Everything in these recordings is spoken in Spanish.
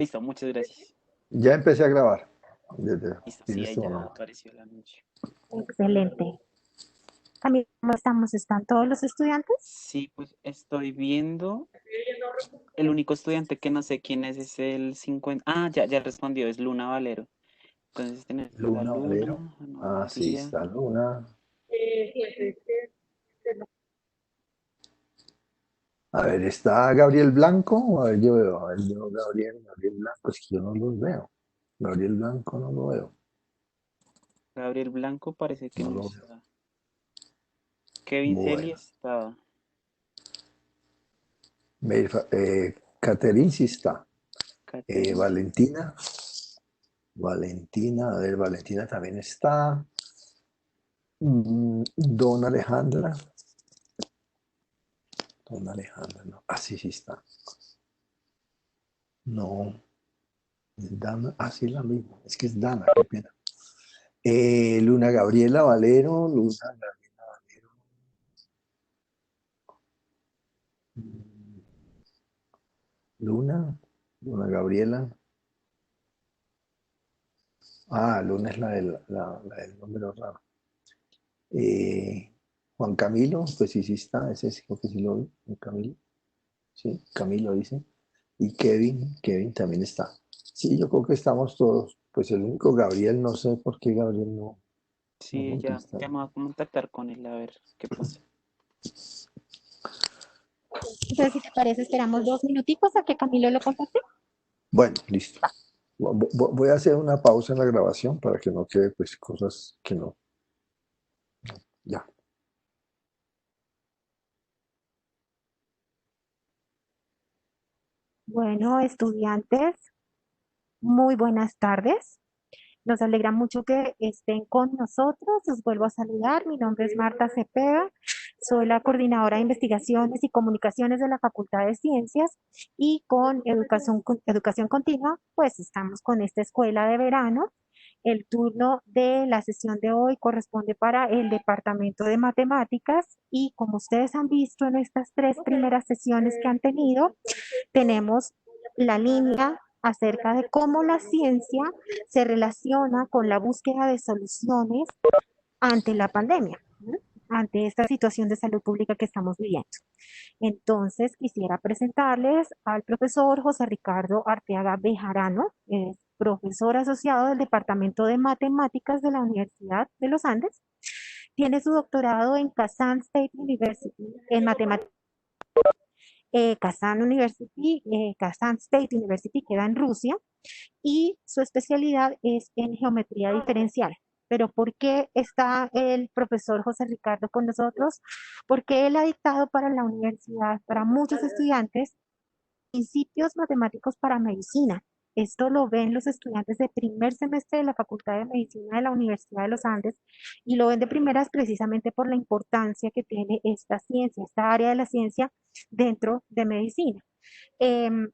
Listo, muchas gracias. Ya empecé a grabar Listo, desde sí, ahí este ya momento. apareció el anuncio. Excelente. Camila, ¿cómo estamos? ¿Están todos los estudiantes? Sí, pues estoy viendo. El único estudiante que no sé quién es el 50. Ah, ya respondió, es Luna Valero. Entonces tenemos a Luna Valero. Luna, Ana Ah, sí, María. está Luna. A ver, ¿está Gabriel Blanco? A ver, yo veo, a ver, yo Gabriel Blanco, es que yo no los veo. Gabriel Blanco no lo veo, Gabriel Blanco parece que no no lo veo. está. Kevin Celi Bueno, está. Caterín sí está. Catherine. Valentina, a ver, Valentina también está. Don Alejandra, no. Ah, sí, sí está. No, es Dana, ah, sí, es la misma. Es que es Dana, qué pena. Luna Gabriela Valero, Luna Gabriela Valero. Mm, Luna, Luna Gabriela. Ah, Luna es la del número raro. Eh, Juan Camilo, pues sí, sí está, ese sí, creo que sí lo vi, Juan Camilo. Sí, Camilo dice. Y Kevin también está. Sí, yo creo que estamos todos. Pues el único Gabriel, no sé por qué Gabriel no Sí, contesta. ya me voy a contactar con él a ver qué pasa. Entonces, si te parece, esperamos 2 minuticos a que Camilo lo contacte. Bueno, listo. Voy a hacer una pausa en la grabación para que no quede pues cosas que no. Ya. Bueno, estudiantes, muy buenas tardes. Nos alegra mucho que estén con nosotros. Los vuelvo a saludar. Mi nombre es Marta Cepeda. Soy la coordinadora de investigaciones y comunicaciones de la Facultad de Ciencias y con educación continua, pues estamos con esta escuela de verano. El turno de la sesión de hoy corresponde para el departamento de matemáticas y como ustedes han visto en estas 3 primeras sesiones que han tenido, tenemos la línea acerca de cómo la ciencia se relaciona con la búsqueda de soluciones ante la pandemia, ¿no? Ante esta situación de salud pública que estamos viviendo. Entonces, quisiera presentarles al profesor José Ricardo Arteaga Bejarano, es profesor asociado del Departamento de Matemáticas de la Universidad de los Andes. Tiene su doctorado en Kazan State University en matemáticas. Kazan State University queda en Rusia y su especialidad es en geometría diferencial. Pero ¿por qué está el profesor José Ricardo con nosotros? Porque él ha dictado para la universidad, para muchos estudiantes, principios matemáticos para medicina. Esto lo ven los estudiantes de primer semestre de la Facultad de Medicina de la Universidad de los Andes y lo ven de primeras precisamente por la importancia que tiene esta ciencia, esta área de la ciencia dentro de medicina. Em,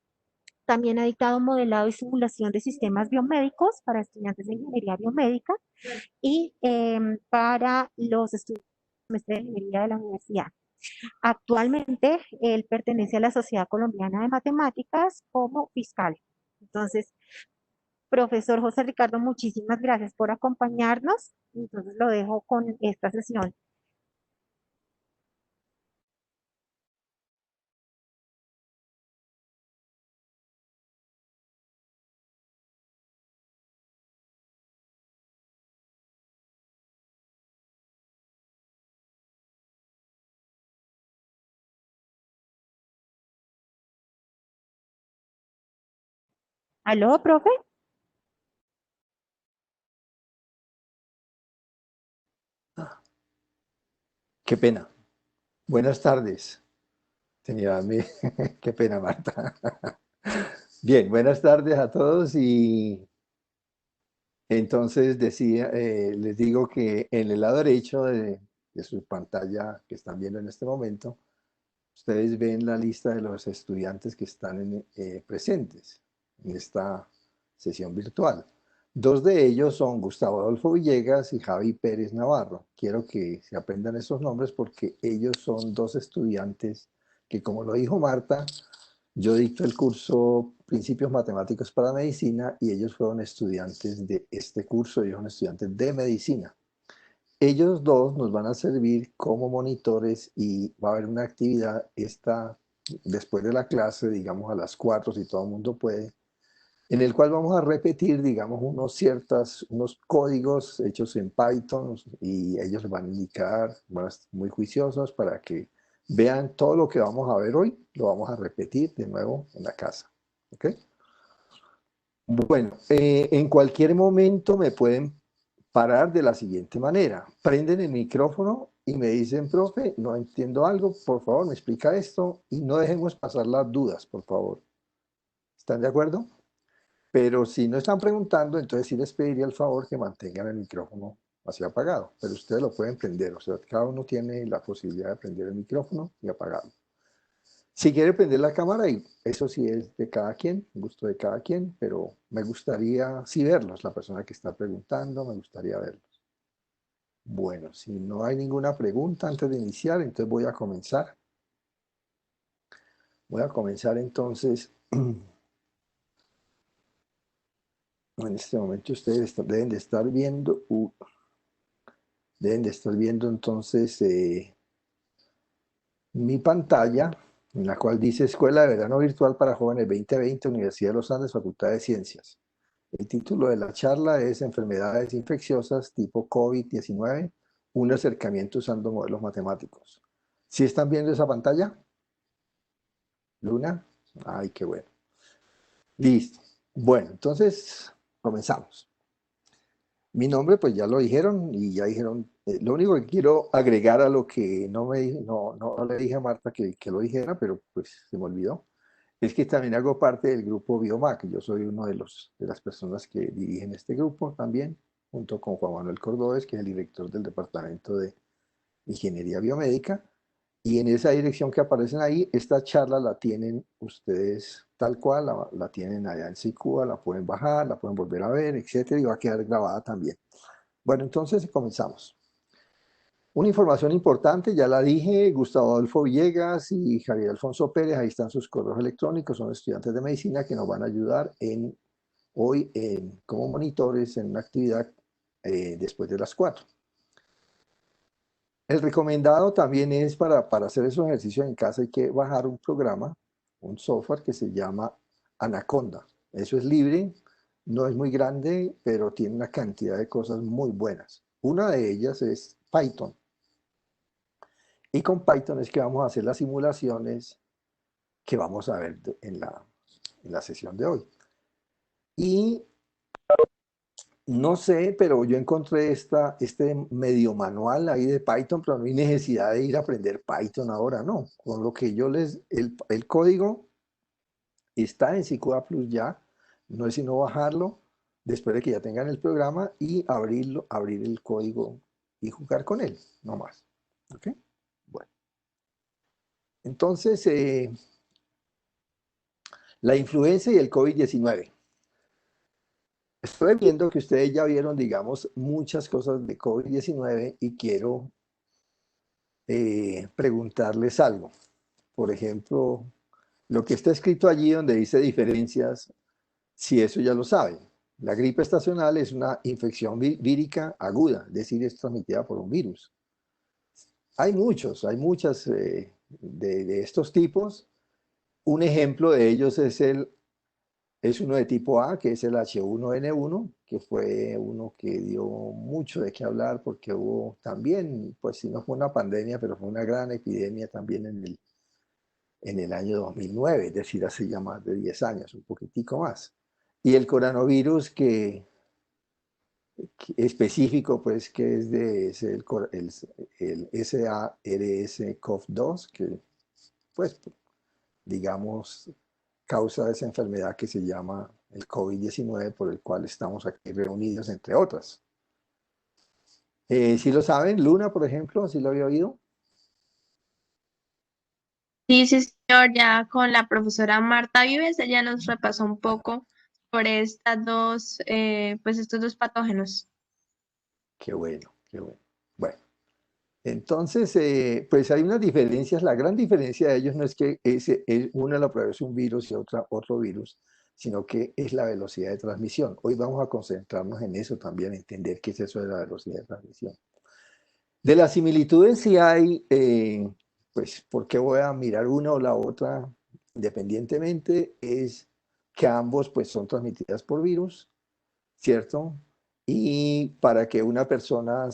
También ha dictado modelado y simulación de sistemas biomédicos para estudiantes de ingeniería biomédica y para los estudiantes de ingeniería de la universidad. Actualmente, él pertenece a la Sociedad Colombiana de Matemáticas como fiscal. Entonces, profesor José Ricardo, muchísimas gracias por acompañarnos. Entonces, lo dejo con esta sesión. ¿Aló, profe? Qué pena. Buenas tardes. Tenía a mí. Qué pena, Marta. Bien, buenas tardes a todos y entonces decía, les digo que en el lado derecho de su pantalla que están viendo en este momento, ustedes ven la lista de los estudiantes que están presentes en esta sesión virtual. Dos de ellos son Gustavo Adolfo Villegas y Javi Pérez Navarro. Quiero que se aprendan esos nombres porque ellos son dos estudiantes que, como lo dijo Marta, Yo dicto el curso Principios Matemáticos para Medicina y ellos fueron estudiantes de este curso, ellos son estudiantes de medicina. Ellos dos nos van a servir como monitores y va a haber una actividad después de la clase, digamos a las 4 si todo el mundo puede, en el cual vamos a repetir, digamos, unos códigos hechos en Python y ellos les van a indicar, van a estar muy juiciosos para que vean todo lo que vamos a ver hoy, lo vamos a repetir de nuevo en la casa. ¿Ok? Bueno, en cualquier momento me pueden parar de la siguiente manera. Prenden el micrófono y me dicen, profe, no entiendo algo, por favor, me explica esto y no dejemos pasar las dudas, por favor. ¿Están de acuerdo? Pero si no están preguntando, entonces sí les pediría el favor que mantengan el micrófono así apagado. Pero ustedes lo pueden prender, o sea, cada uno tiene la posibilidad de prender el micrófono y apagarlo. Si quiere prender la cámara, y eso sí es de cada quien, gusto de cada quien, pero me gustaría sí verlos, la persona que está preguntando, me gustaría verlos. Bueno, si no hay ninguna pregunta antes de iniciar, entonces voy a comenzar. Voy a comenzar entonces. En este momento ustedes deben de estar viendo entonces mi pantalla, en la cual dice Escuela de Verano Virtual para Jóvenes 2020, Universidad de los Andes, Facultad de Ciencias. El título de la charla es Enfermedades infecciosas tipo COVID-19, un acercamiento usando modelos matemáticos. ¿Sí están viendo esa pantalla? ¿Luna? Ay, qué bueno. Listo. Bueno, entonces comenzamos. Mi nombre, pues ya lo dijeron y ya dijeron, lo único que quiero agregar a lo que no le dije a Marta que lo dijera, pero pues se me olvidó, es que también hago parte del grupo Biomac. Yo soy uno de las personas que dirigen este grupo también, junto con Juan Manuel Cordobés, que es el director del Departamento de Ingeniería Biomédica. Y en esa dirección que aparecen ahí, esta charla la tienen ustedes tal cual, la tienen allá en SICUA, la pueden bajar, la pueden volver a ver, etcétera, y va a quedar grabada también. Bueno, entonces comenzamos. Una información importante, ya la dije, Gustavo Adolfo Villegas y Javier Alfonso Pérez, ahí están sus correos electrónicos, son estudiantes de medicina que nos van a ayudar hoy como monitores en una actividad después de las 4. El recomendado también es para hacer esos ejercicios en casa hay que bajar un programa, un software que se llama Anaconda. Eso es libre, no es muy grande, pero tiene una cantidad de cosas muy buenas. Una de ellas es Python. Y con Python es que vamos a hacer las simulaciones que vamos a ver en la sesión de hoy. Y no sé, pero yo encontré este medio manual ahí de Python, pero no hay necesidad de ir a aprender Python ahora, no. Con lo que el código está en SICUA Plus ya, no es sino bajarlo después de que ya tengan el programa y abrir el código y jugar con él, no más. ¿Ok? Bueno. Entonces, la influenza y el COVID-19. Estoy viendo que ustedes ya vieron, digamos, muchas cosas de COVID-19 y quiero preguntarles algo. Por ejemplo, lo que está escrito allí donde dice diferencias, si eso ya lo saben. La gripe estacional es una infección vírica aguda, es decir, es transmitida por un virus. Hay muchas de estos tipos. Un ejemplo de ellos es uno de tipo A, que es el H1N1, que fue uno que dio mucho de qué hablar porque hubo también, pues si no fue una pandemia, pero fue una gran epidemia también en el año 2009, es decir, hace ya más de 10 años, un poquitico más. Y el coronavirus que específico, pues que es el SARS-CoV-2, que pues digamos causa esa enfermedad que se llama el COVID-19, por el cual estamos aquí reunidos, entre otras. ¿Sí lo saben? Luna, por ejemplo, ¿sí lo había oído? Sí, sí, señor, ya con la profesora Marta Vives, ella nos repasó un poco sobre pues estos dos patógenos. Qué bueno, qué bueno. Bueno, Entonces, pues hay unas diferencias. La gran diferencia de ellos no es que una lo produce un virus y otra otro virus, sino que es la velocidad de transmisión. Hoy vamos a concentrarnos en eso también, entender qué es eso de la velocidad de transmisión. De las similitudes sí hay, pues, ¿por qué voy a mirar una o la otra independientemente? Es que ambos, pues, son transmitidas por virus, ¿cierto? Y para que una persona,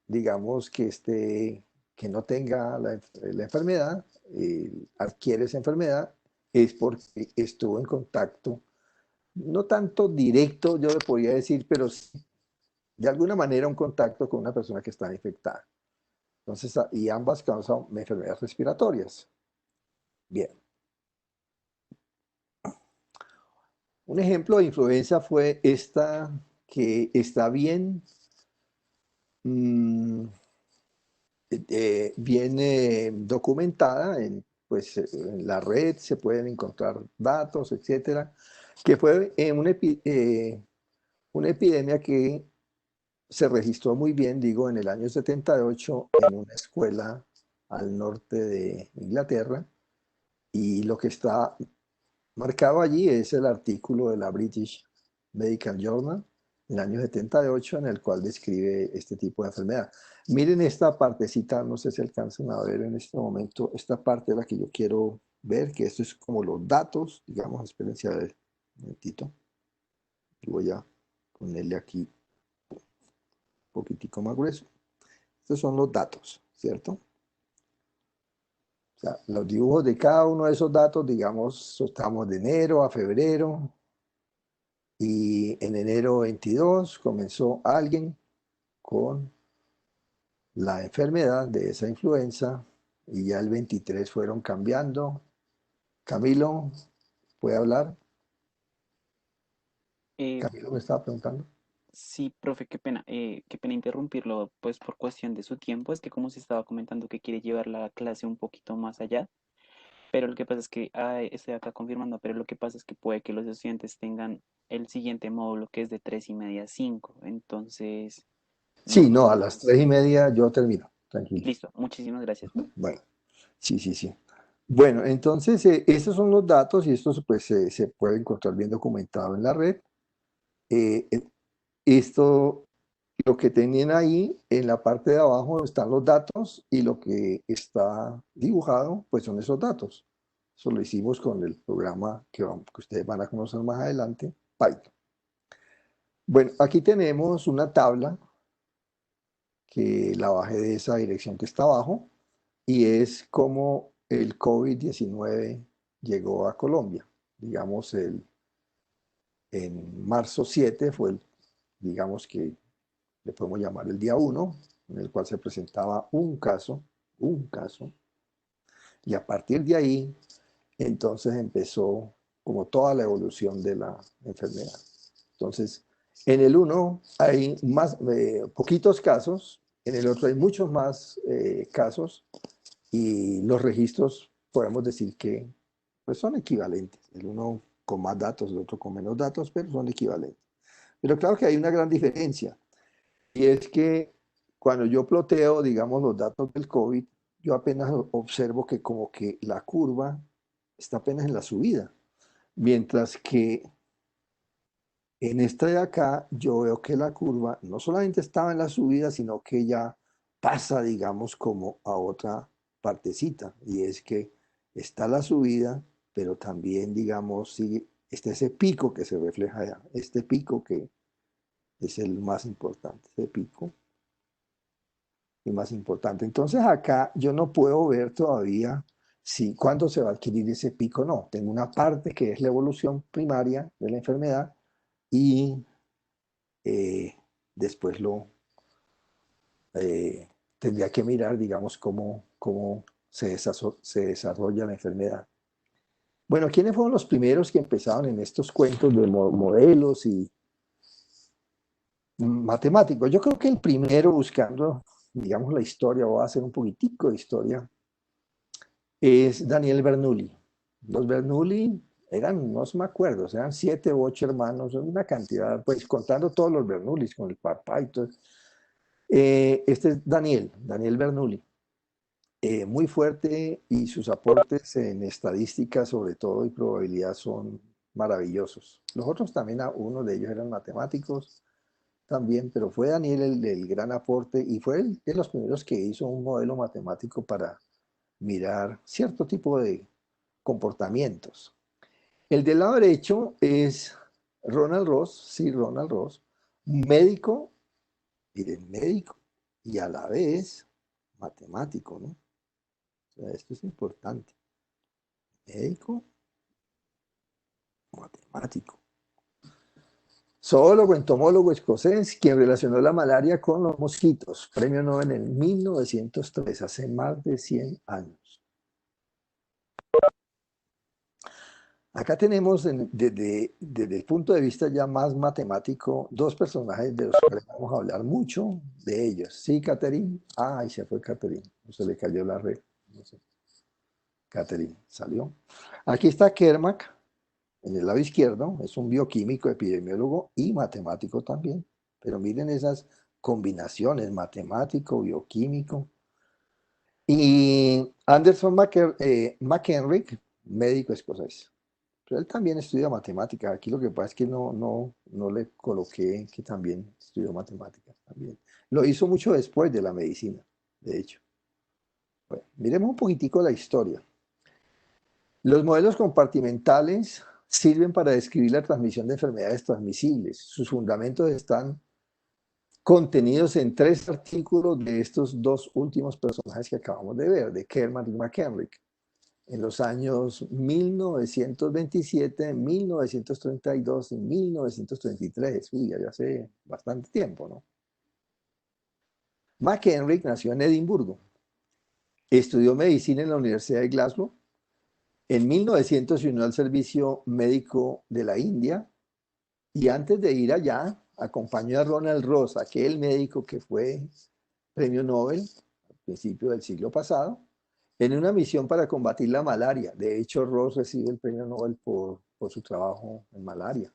digamos, que no tenga la enfermedad, adquiere esa enfermedad, es porque estuvo en contacto, no tanto directo, yo le podría decir, pero sí, de alguna manera un contacto con una persona que está infectada. Entonces, y ambas causan enfermedades respiratorias. Bien. Un ejemplo de influenza fue esta que está bien, mm, bien documentada pues, en la red, se pueden encontrar datos, etcétera, que fue una epidemia que se registró muy bien, digo, en el año 78 en una escuela al norte de Inglaterra, y lo que está marcado allí es el artículo de la British Medical Journal en el año 78 en el cual describe este tipo de enfermedad. Miren esta partecita, no sé si alcanzan a ver en este momento, esta parte es la que yo quiero ver, que esto es como los datos, digamos, espérense a ver un momentito. Voy a ponerle aquí un poquitico más grueso. Estos son los datos, ¿cierto? O sea, los dibujos de cada uno de esos datos, digamos, estamos de enero a febrero, y en enero 22 comenzó alguien con la enfermedad de esa influenza y ya el 23 fueron cambiando. Camilo, ¿puede hablar? Eh, Camilo me estaba preguntando. sí, profe, qué pena interrumpirlo, pues por cuestión de su tiempo, es que como se estaba comentando que quiere llevar la clase un poquito más allá, pero lo que pasa es que, estoy acá confirmando, pero lo que pasa es que puede que los estudiantes tengan el siguiente módulo que es de 3:30 a 5, entonces, Sí, no, no, a las 3:30 yo termino, tranquilo. listo, muchísimas gracias, profe. Bueno, sí, sí, sí. Bueno, entonces estos son los datos y esto pues se puede encontrar bien documentado en la red. Eh, eh, esto, lo que tenían ahí en la parte de abajo están los datos y lo que está dibujado pues son esos datos. Eso lo hicimos con el programa que ustedes van a conocer más adelante, Python. Bueno, aquí tenemos una tabla que la bajé de esa dirección que está abajo y es como el COVID-19 llegó a Colombia. Digamos, en marzo 7 fue, digamos que le podemos llamar el día 1, en el cual se presentaba un caso, y a partir de ahí, entonces empezó como toda la evolución de la enfermedad. Entonces, en el uno hay más, poquitos casos, en el otro hay muchos más casos, y los registros podemos decir que pues, son equivalentes. El uno con más datos, el otro con menos datos, pero son equivalentes. Pero claro que hay una gran diferencia. Y es que cuando yo ploteo, digamos, los datos del COVID, yo apenas observo que como que la curva está apenas en la subida. Mientras que en esta de acá, yo veo que la curva no solamente estaba en la subida, sino que ya pasa, digamos, como a otra partecita. Y es que está la subida, pero también, digamos, sigue, está ese pico que se refleja allá. Este pico que es el más importante, ese pico y más importante. Entonces acá yo no puedo ver todavía si cuándo se va a adquirir ese pico. No, tengo una parte que es la evolución primaria de la enfermedad y después tendría que mirar, digamos, cómo se desarrolla la enfermedad. Bueno, ¿quiénes fueron los primeros que empezaron en estos cuentos de modelos y matemáticos? Yo creo que el primero buscando, digamos, la historia, voy a hacer un poquitico de historia, es Daniel Bernoulli. Los Bernoulli eran, no me acuerdo, eran 7 u 8 hermanos, una cantidad, pues contando todos los Bernoullis con el papá y todo. Este es Daniel Bernoulli. Muy fuerte y sus aportes en estadística sobre todo y probabilidad son maravillosos. Los otros también, uno de ellos eran matemáticos también, pero fue Daniel el gran aporte y fue el de los primeros que hizo un modelo matemático para mirar cierto tipo de comportamientos. El del lado derecho es Ronald Ross, sí, Ronald Ross, médico, miren, médico y a la vez matemático, ¿no? O sea, esto es importante. Médico, matemático. Zoólogo, entomólogo escocés, quien relacionó la malaria con los mosquitos. Premio Nobel en 1903, hace más de 100 años. Acá tenemos, desde el punto de vista ya más matemático, dos personajes de los cuales vamos a hablar mucho de ellos. Sí, Catherine. Ay, se fue Catherine. Se le cayó la red. No sé. Catherine salió. Aquí está Kermack, en el lado izquierdo, es un bioquímico, epidemiólogo y matemático también. Pero miren esas combinaciones, matemático, bioquímico. Y Anderson McHenry, médico escocés. Pero él también estudia matemáticas. Aquí lo que pasa es que no le coloqué que también estudió matemáticas. También. Lo hizo mucho después de la medicina, de hecho. Bueno, miremos un poquitico la historia. Los modelos compartimentales sirven para describir la transmisión de enfermedades transmisibles. Sus fundamentos están contenidos en 3 artículos de estos 2 últimos personajes que acabamos de ver, de Kerman y McHenrick, en los años 1927, 1932 y 1933. Uy, ya hace bastante tiempo, ¿no? McHenrick nació en Edimburgo. Estudió medicina en la Universidad de Glasgow. En 1900 se unió al servicio médico de la India y antes de ir allá acompañó a Ronald Ross, aquel médico que fue premio Nobel al principio del siglo pasado, en una misión para combatir la malaria. De hecho, Ross recibe el premio Nobel por su trabajo en malaria.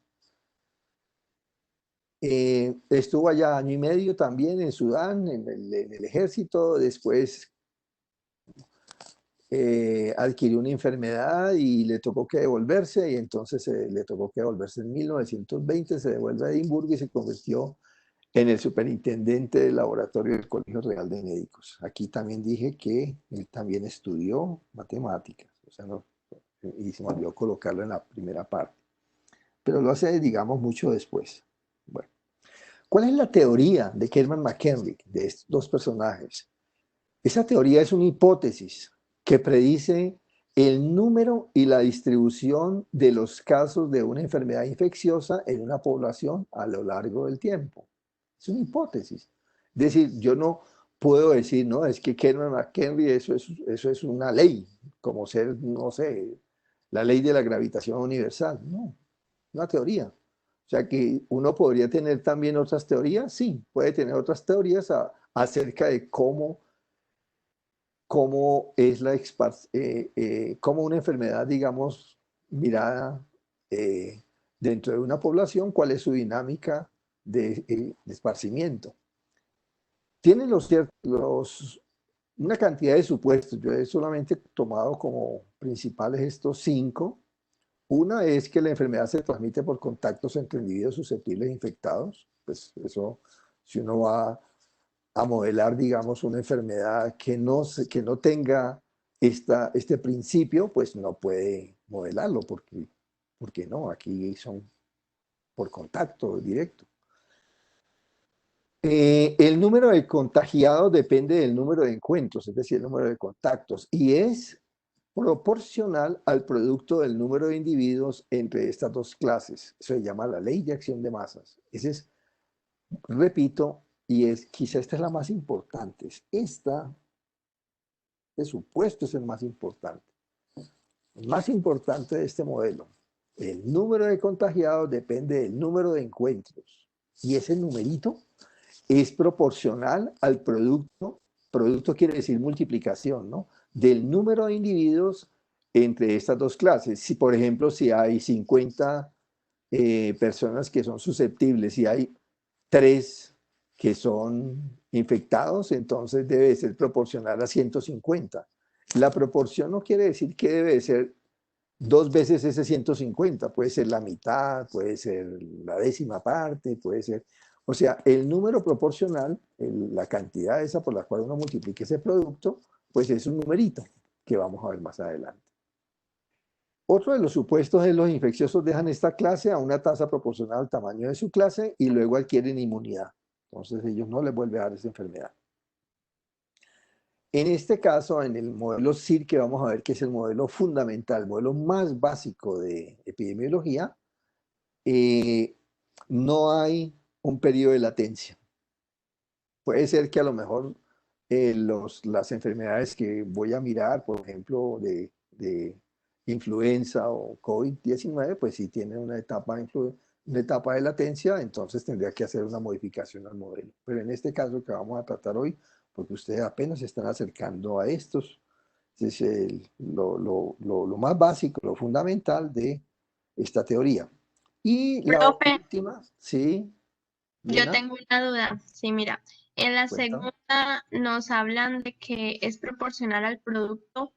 Estuvo allá año y medio también en Sudán, en el ejército. Después adquirió una enfermedad y le tocó que devolverse, y entonces le tocó que devolverse en 1920, se devuelve a Edimburgo y se convirtió en el superintendente del laboratorio del Colegio Real de Médicos. Aquí también dije que él también estudió matemáticas, o sea, y se me olvidó colocarlo en la primera parte, pero lo hace, digamos, mucho después. Bueno, ¿cuál es la teoría de Kerman McHenrick, de estos dos personajes? Esa teoría es una hipótesis que predice el número y la distribución de los casos de una enfermedad infecciosa en una población a lo largo del tiempo. Es una hipótesis. Es decir, yo no puedo decir, no, es que Kerman McHenry, eso es una ley, como ser, no sé, la ley de la gravitación universal. No, una teoría. O sea que uno podría tener también otras teorías, sí, puede tener otras teorías acerca de cómo es cómo una enfermedad, digamos, mirada dentro de una población, cuál es su dinámica de esparcimiento. Tienen una cantidad de supuestos. Yo he solamente tomado como principales estos 5. Una es que la enfermedad se transmite por contactos entre individuos susceptibles de infectados. Pues eso, si uno va a modelar, digamos, una enfermedad que no tenga este principio, pues no puede modelarlo, porque no, aquí son por contacto directo. El número de contagiados depende del número de encuentros, es decir, el número de contactos, y es proporcional al producto del número de individuos entre estas dos clases. Eso se llama la ley de acción de masas. Ese es, repito, y quizá esta es la más importante. Esta, de supuesto, es el más importante. El más importante de este modelo. El número de contagiados depende del número de encuentros. Y ese numerito es proporcional al producto. Producto quiere decir multiplicación, ¿no? Del número de individuos entre estas dos clases. Si, por ejemplo, si hay 50 personas que son susceptibles y hay 3 que son infectados, entonces debe ser proporcional a 150. La proporción no quiere decir que debe ser 2 veces ese 150, puede ser la mitad, puede ser la décima parte, puede ser... O sea, el número proporcional, la cantidad esa por la cual uno multiplica ese producto, pues es un numerito que vamos a ver más adelante. Otro de los supuestos es los infecciosos dejan esta clase a una tasa proporcional al tamaño de su clase y luego adquieren inmunidad. Entonces ellos no les vuelve a dar esa enfermedad. En este caso, en el modelo SIR, que vamos a ver que es el modelo fundamental, el modelo más básico de epidemiología, no hay un periodo de latencia. Puede ser que a lo mejor las enfermedades que voy a mirar, por ejemplo, de influenza o COVID-19, pues sí tienen una etapa de latencia, entonces tendría que hacer una modificación al modelo. Pero en este caso que vamos a tratar hoy, porque ustedes apenas se están acercando a estos, es lo más básico, lo fundamental de esta teoría. Y la Profe, última, sí, yo Luna, tengo una duda. Sí, mira, en la cuéntame. segunda nos hablan de que es proporcional al producto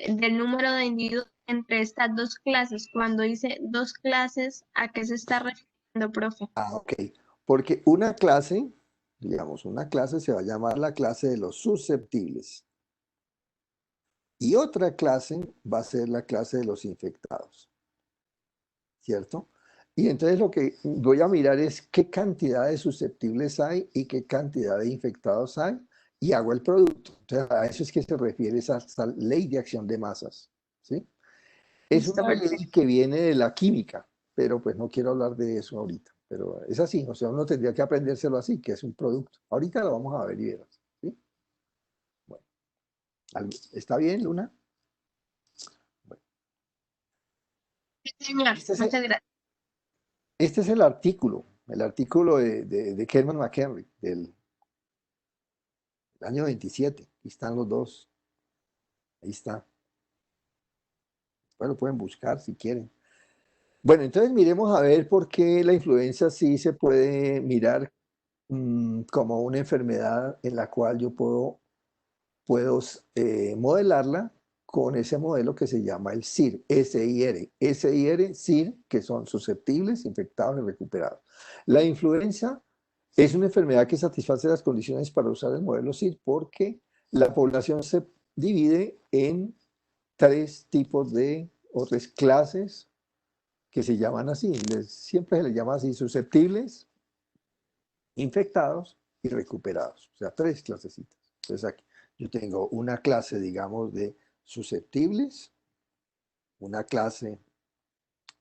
del número de individuos entre estas dos clases. Cuando dice dos clases, ¿a qué se está refiriendo, profe? Ah, ok. Porque una clase, digamos, una clase se va a llamar la clase de los susceptibles. Y otra clase va a ser la clase de los infectados, ¿cierto? Y entonces lo que voy a mirar es qué cantidad de susceptibles hay y qué cantidad de infectados hay y hago el producto. Entonces a eso es que se refiere esa ley de acción de masas, ¿sí? Es Listo, una perfecto. ley que viene de la química, pero pues no quiero hablar de eso ahorita. Pero es así, o sea, uno tendría que aprendérselo así, que es un producto. Ahorita lo vamos a ver y verás, ¿sí? Bueno, ¿está bien, Luna? Bueno, Sí, señor, este es, muchas gracias. este es el artículo de Kerman McHenry del año 27. Aquí están los dos. Ahí está. Bueno, pueden buscar si quieren. Bueno, entonces miremos a ver por qué la influenza sí se puede mirar como una enfermedad en la cual yo puedo modelarla con ese modelo que se llama el SIR, S-I-R, S-I-R, SIR, que son susceptibles, infectados y recuperados. La influenza es una enfermedad que satisface las condiciones para usar el modelo SIR porque la población se divide en 3 tipos o 3 clases que se llaman así, siempre se les llama así, susceptibles, infectados y recuperados, o sea, 3 clasecitas. Entonces aquí yo tengo una clase, digamos, de susceptibles, una clase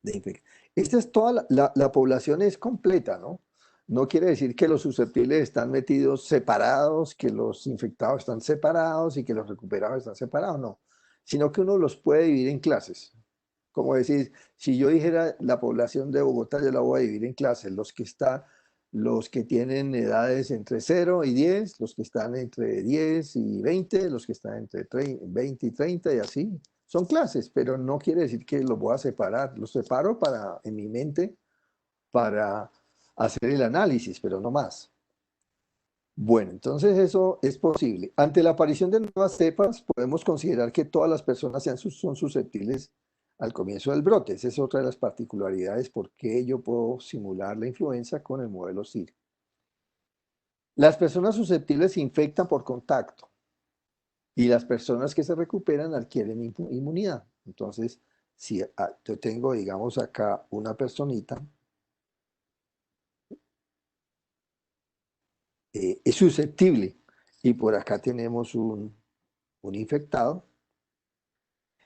de infectados. Esta es toda la población es completa, ¿no? No quiere decir que los susceptibles están metidos separados, que los infectados están separados y que los recuperados están separados, no, sino que uno los puede dividir en clases. Como decir, si yo dijera la población de Bogotá, yo la voy a dividir en clases, los que tienen edades entre 0 y 10, los que están entre 10 y 20, los que están entre 20 y 30 y así. Son clases, pero no quiere decir que los voy a separar. Los separo en mi mente para hacer el análisis, pero no más. Bueno, entonces eso es posible. Ante la aparición de nuevas cepas, podemos considerar que todas las personas son susceptibles al comienzo del brote. Esa es otra de las particularidades por qué yo puedo simular la influenza con el modelo SIR. Las personas susceptibles se infectan por contacto y las personas que se recuperan adquieren inmunidad. Entonces, si yo tengo, digamos, acá una personita, es susceptible y por acá tenemos un infectado.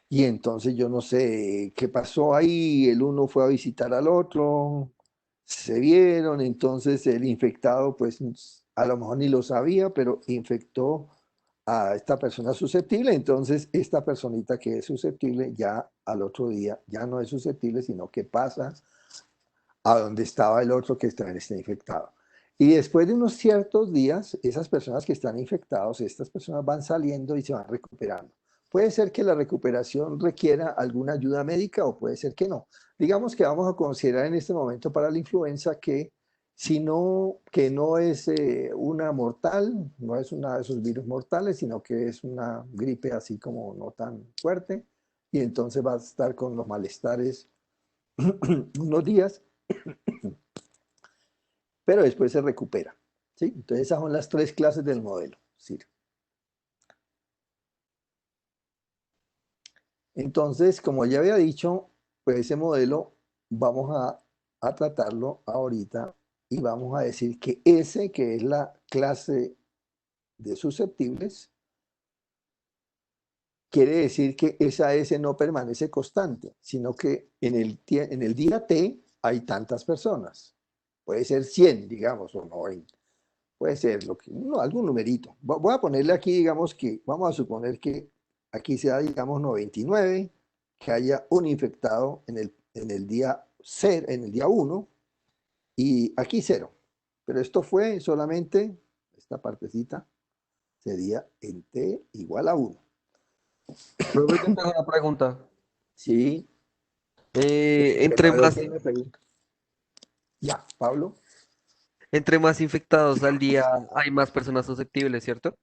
Y entonces yo no sé qué pasó ahí, el uno fue a visitar al otro, se vieron, entonces el infectado pues a lo mejor ni lo sabía, pero infectó a esta persona susceptible, entonces esta personita que es susceptible ya al otro día ya no es susceptible, sino que pasa a donde estaba el otro que también está infectado. Y después de unos ciertos días, esas personas que están infectados, estas personas van saliendo y se van recuperando. Puede ser que la recuperación requiera alguna ayuda médica o puede ser que no. Digamos que vamos a considerar en este momento para la influenza que sino que no es una mortal, no es una de esos virus mortales, sino que es una gripe así como no tan fuerte, y entonces va a estar con los malestares unos días, pero después se recupera. ¿Sí? Entonces esas son las tres clases del modelo. ¿Sí? Entonces, como ya había dicho, pues ese modelo vamos a tratarlo ahorita y vamos a decir que S, que es la clase de susceptibles, quiere decir que esa S no permanece constante, sino que en el día T hay tantas personas. Puede ser 100, digamos, o 90. Puede ser lo que, no, algún numerito. Voy a ponerle aquí, digamos que, vamos a suponer que aquí sea, digamos, 99, que haya un infectado en el día 0, en el día 1, y aquí 0. Pero esto fue solamente, esta partecita sería en T igual a 1. Profe, yo tengo una pregunta. Sí, Entre a ver más, quién me pregunta. Ya, Pablo. entre más infectados al día hay más personas susceptibles, ¿cierto?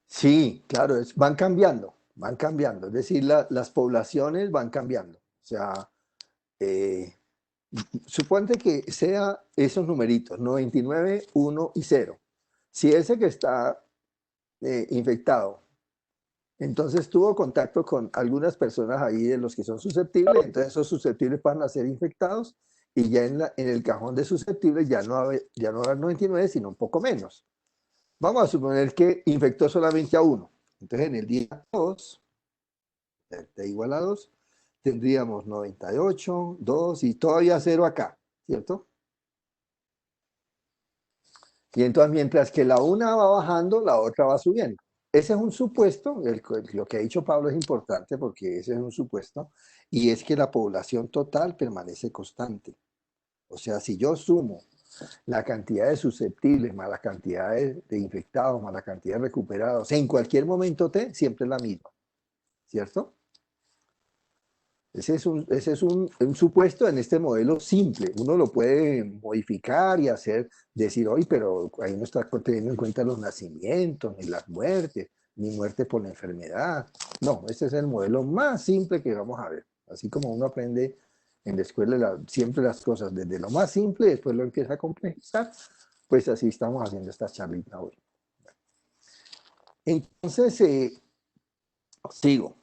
Sí, claro, van cambiando, van cambiando. Es decir, las poblaciones van cambiando. O sea, eh, suponte que sea esos numeritos, 99, 1 y 0. Si ese que está infectado, entonces tuvo contacto con algunas personas ahí de los que son susceptibles, entonces esos susceptibles van a ser infectados y ya en el cajón de susceptibles ya no va a haber 99, sino un poco menos. Vamos a suponer que infectó solamente a uno. Entonces en el día 2, t igual a 2, tendríamos 98, 2 y todavía 0 acá, ¿cierto? Y entonces mientras que la una va bajando, la otra va subiendo. Ese es un supuesto, lo que ha dicho Pablo es importante porque ese es un supuesto, y es que la población total permanece constante. O sea, si yo sumo la cantidad de susceptibles más la cantidad de infectados más la cantidad de recuperados, en cualquier momento T siempre es la misma, ¿cierto? Ese es un supuesto en este modelo simple. Uno lo puede modificar y hacer, decir, hoy, pero ahí no está teniendo en cuenta los nacimientos, ni las muertes, ni muerte por la enfermedad. No, este es el modelo más simple que vamos a ver. Así como uno aprende en la escuela siempre las cosas desde lo más simple, después lo empieza a complejizar, pues así estamos haciendo esta charlita hoy. Entonces, sigo.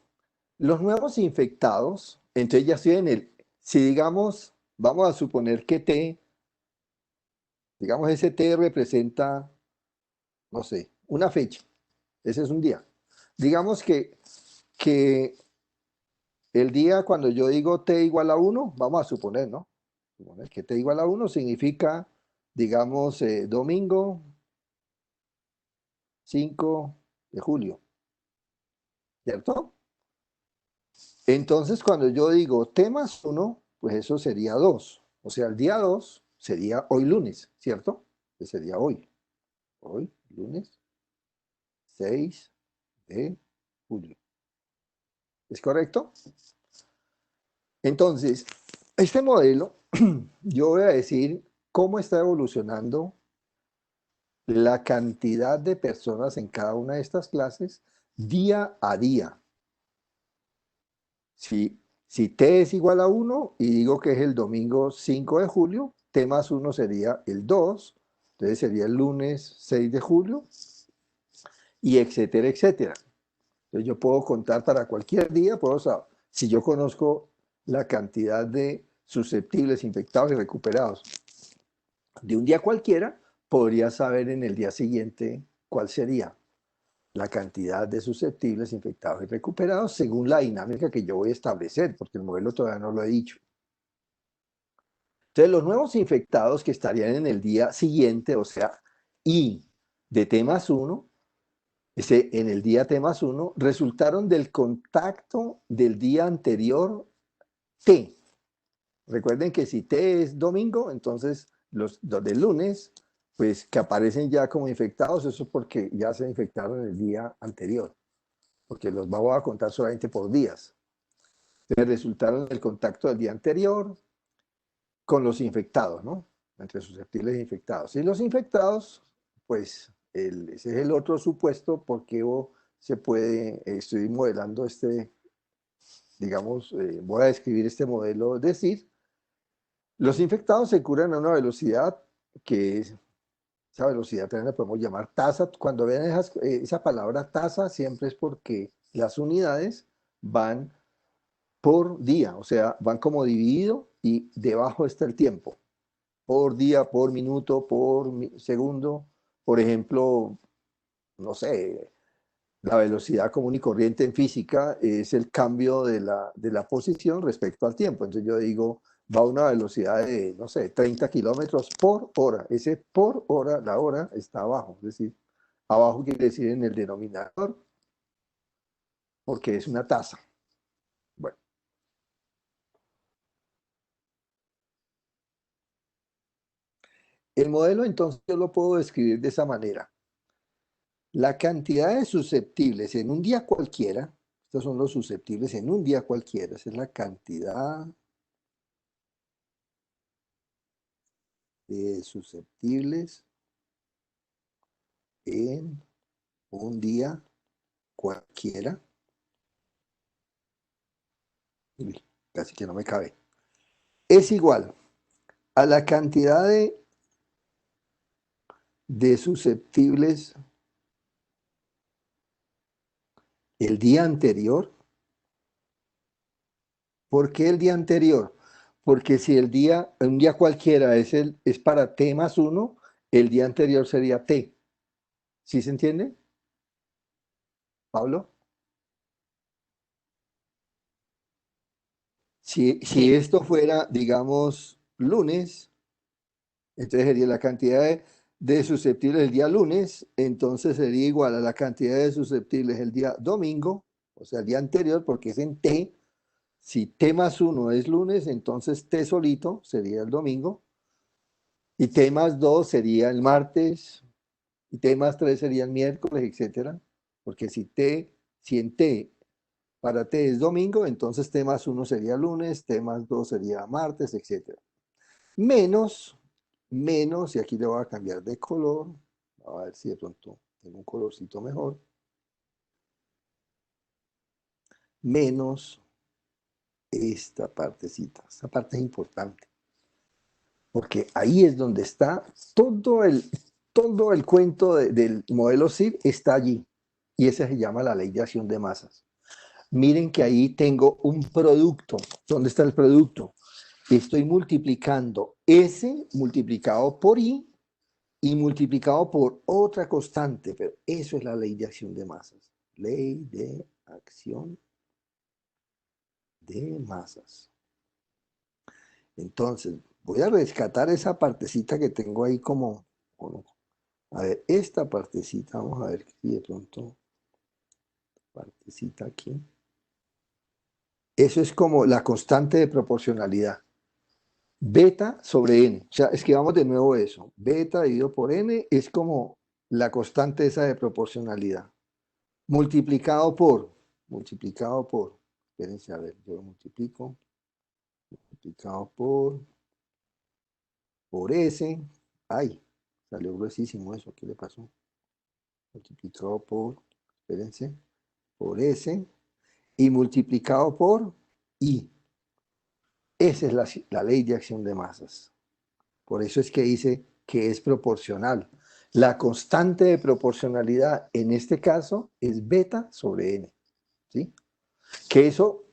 Los nuevos infectados, entonces ya estoy en si digamos, vamos a suponer que T, digamos ese T representa, no sé, una fecha, ese es un día. Digamos que el día cuando yo digo T igual a 1, vamos a suponer, ¿no? Suponer que T igual a 1 significa, digamos, domingo 5 de julio, ¿cierto? Entonces, cuando yo digo T más 1, pues eso sería 2. O sea, el día 2 sería hoy lunes, ¿cierto? Que sería hoy. Hoy, lunes 6 de julio. ¿Es correcto? Entonces, este modelo, yo voy a decir cómo está evolucionando la cantidad de personas en cada una de estas clases día a día. Si T es igual a 1 y digo que es el domingo 5 de julio, T más 1 sería el 2, entonces sería el lunes 6 de julio, y etcétera, etcétera. Entonces yo puedo contar para cualquier día, puedo saber, si yo conozco la cantidad de susceptibles, infectados y recuperados de un día cualquiera, podría saber en el día siguiente cuál sería la cantidad de susceptibles, infectados y recuperados según la dinámica que yo voy a establecer, porque el modelo todavía no lo he dicho. Entonces, los nuevos infectados que estarían en el día siguiente, o sea, I de T más 1, en el día T más 1, resultaron del contacto del día anterior T. Recuerden que si T es domingo, entonces los del lunes, pues que aparecen ya como infectados, eso es porque ya se infectaron el día anterior, porque los vamos a contar solamente por días. Entonces resultaron del contacto del día anterior con los infectados, ¿no? entre susceptibles e infectados. Y los infectados, pues ese es el otro supuesto porque se puede, estoy modelando digamos, voy a describir este modelo, es decir, los infectados se curan a una velocidad que es, esa velocidad también la podemos llamar tasa. Cuando vean esa palabra tasa, siempre es porque las unidades van por día, o sea, van como dividido y debajo está el tiempo. Por día, por minuto, por segundo. Por ejemplo, no sé, la velocidad común y corriente en física es el cambio de la posición respecto al tiempo. Entonces yo digo, va a una velocidad de, no sé, 30 kilómetros por hora. Ese por hora, la hora está abajo. Es decir, abajo quiere decir en el denominador, porque es una tasa. Bueno. El modelo entonces yo lo puedo describir de esa manera. La cantidad de susceptibles en un día cualquiera, estos son los susceptibles en un día cualquiera, esa es la cantidad de susceptibles en un día cualquiera. Uy, casi que no me cabe. Es igual a la cantidad de susceptibles el día anterior. ¿Por qué el día anterior? Porque si un día cualquiera es para t más 1, el día anterior sería t. ¿Sí se entiende, Pablo? Si Sí, esto fuera, digamos, lunes, entonces sería la cantidad de susceptibles el día lunes, entonces sería igual a la cantidad de susceptibles el día domingo, o sea, el día anterior, porque es en t. Si t más 1 es lunes, entonces t solito sería el domingo, y t más 2 sería el martes, y t más 3 sería el miércoles, etcétera. Porque si en t para t es domingo, entonces t más 1 sería lunes, t más 2 sería martes, etcétera. Menos, y aquí le voy a cambiar de color, a ver si de pronto tengo un colorcito mejor, menos esta partecita. Esta parte es importante, porque ahí es donde está todo el cuento del modelo SIB, está allí, y esa se llama la ley de acción de masas. Miren que ahí tengo un producto. ¿Dónde está el producto? Estoy multiplicando S multiplicado por I y multiplicado por otra constante, pero eso es la ley de acción de masas. Ley de acción de masas. Entonces, voy a rescatar esa partecita que tengo ahí como, a ver, esta partecita, vamos a ver si de pronto, partecita aquí. Eso es como la constante de proporcionalidad. Beta sobre n. O sea, escribamos de nuevo eso. Beta dividido por n es como la constante esa de proporcionalidad. Multiplicado por, espérense, a ver, yo lo multiplicado por S. Ay, salió gruesísimo eso, ¿qué le pasó? Multiplicado por, espérense, por S y multiplicado por I. Esa es la ley de acción de masas. Por eso es que dice que es proporcional. La constante de proporcionalidad en este caso es beta sobre n. ¿Sí? Que eso,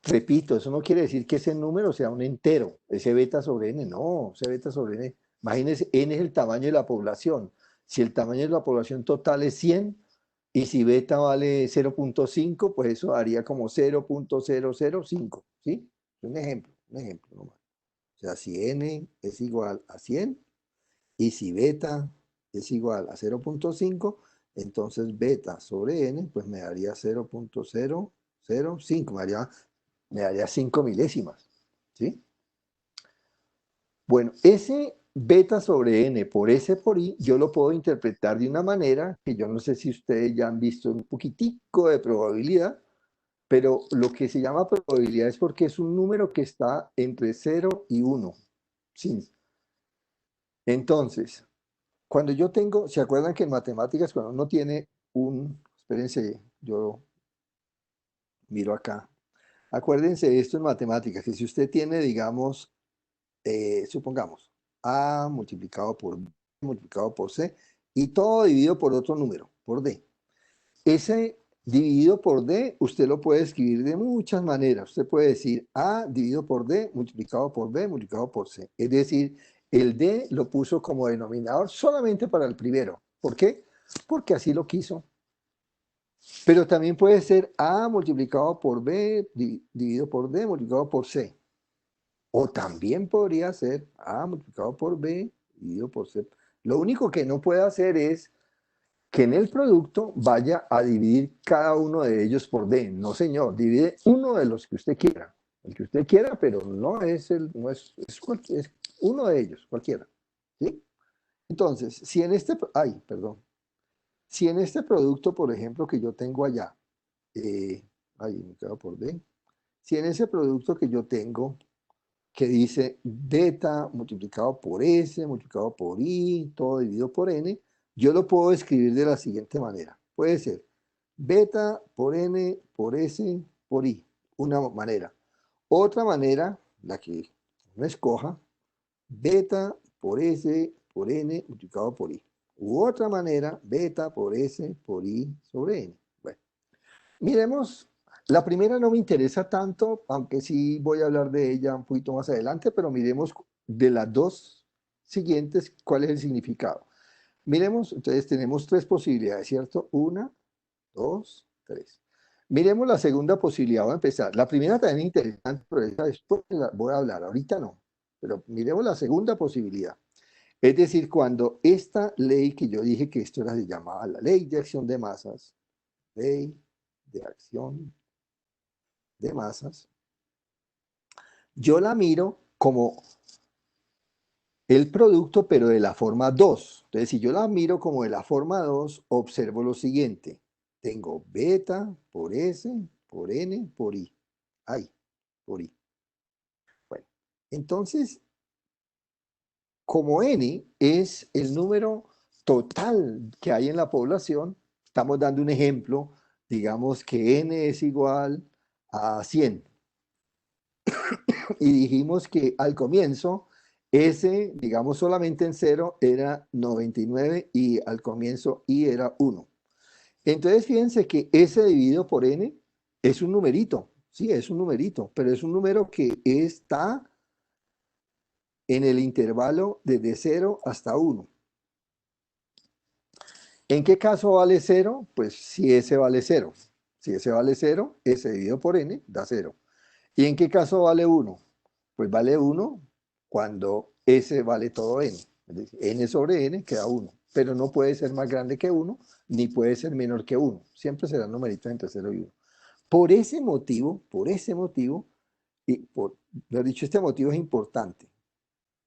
repito, eso no quiere decir que ese número sea un entero, ese beta sobre n, no, ese beta sobre n. Imagínense, n es el tamaño de la población. Si el tamaño de la población total es 100 y si beta vale 0.5, pues eso daría como 0.005. ¿Sí? Un ejemplo nomás. O sea, si n es igual a 100 y si beta es igual a 0.5, entonces beta sobre n pues me daría 0.005, me daría 5 milésimas. ¿Sí? Bueno, ese beta sobre n por s por i, yo lo puedo interpretar de una manera que yo no sé si ustedes ya han visto un poquitico de probabilidad, pero lo que se llama probabilidad es porque es un número que está entre 0 y 1. Sí. Entonces, cuando yo tengo, ¿se acuerdan que en matemáticas cuando uno tiene espérense, yo miro acá. Acuérdense de esto en matemáticas, que si usted tiene, digamos, supongamos, A multiplicado por B multiplicado por C y todo dividido por otro número, por D. Ese dividido por D, usted lo puede escribir de muchas maneras. Usted puede decir A dividido por D multiplicado por B multiplicado por C. Es decir, el D lo puso como denominador solamente para el primero. ¿Por qué? Porque así lo quiso. Pero también puede ser A multiplicado por B dividido por D multiplicado por C. O también podría ser A multiplicado por B dividido por C. Lo único que no puede hacer es que en el producto vaya a dividir cada uno de ellos por D. No, señor, divide uno de los que usted quiera. El que usted quiera, pero no es es uno de ellos, cualquiera. ¿Sí? Entonces, si en este, si en este producto, por ejemplo, que yo tengo allá, me quedo por D. Si en ese producto que yo tengo, que dice beta multiplicado por S, multiplicado por I, todo dividido por N, yo lo puedo escribir de la siguiente manera. Puede ser beta por N por S por I, una manera. Otra manera, la que uno escoja, beta por S por N multiplicado por I. U otra manera, beta por S por I sobre N. Bueno, miremos. La primera no me interesa tanto, aunque sí voy a hablar de ella un poquito más adelante, pero miremos de las dos siguientes cuál es el significado. Miremos, entonces tenemos tres posibilidades, ¿cierto? Una, dos, tres. Miremos la segunda posibilidad, voy a empezar. La primera también es interesante, pero esa después voy a hablar, ahorita no. Pero miremos la segunda posibilidad. Es decir, cuando esta ley que yo dije que esto era se llamaba la ley de acción de masas, ley de acción de masas, yo la miro como el producto, pero de la forma 2. Entonces, si yo la miro como de la forma 2, observo lo siguiente. Tengo beta por S, por N, por I. Ay, por I. Bueno, entonces, como N es el número total que hay en la población, estamos dando un ejemplo, digamos que N es igual a 100. Y dijimos que al comienzo S, digamos solamente en 0, era 99 y al comienzo I era 1. Entonces fíjense que S dividido por N es un numerito, sí, es un numerito, pero es un número que está en el intervalo desde 0 hasta 1. ¿En qué caso vale 0? Pues si S vale 0. Si S vale 0, S dividido por N da 0. ¿Y en qué caso vale 1? Pues vale 1 cuando S vale todo N. Es decir, N sobre N queda 1. Pero no puede ser más grande que 1, ni puede ser menor que 1. Siempre serán numeritos entre 0 y 1. Por ese motivo, mejor dicho, este motivo es importante.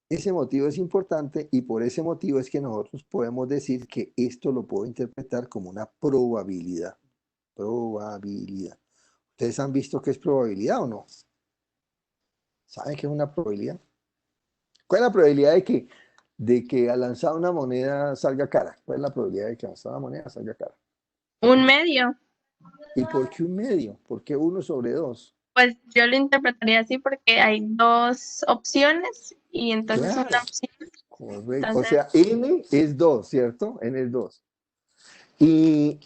Ese motivo es importante y por ese motivo es que nosotros podemos decir que esto lo puedo interpretar como una probabilidad. Probabilidad. ¿Ustedes han visto qué es probabilidad o no? ¿Saben qué es una probabilidad? ¿Cuál es la probabilidad de que al lanzar una moneda salga cara? ¿Cuál es la probabilidad de que al lanzar una moneda salga cara? Un medio. ¿Y por qué un medio? ¿Por qué 1 sobre 2? Pues yo lo interpretaría así porque hay dos opciones y entonces Claro, una opción. correcto. O Entonces, sea, n es 2, ¿cierto? N es 2. Y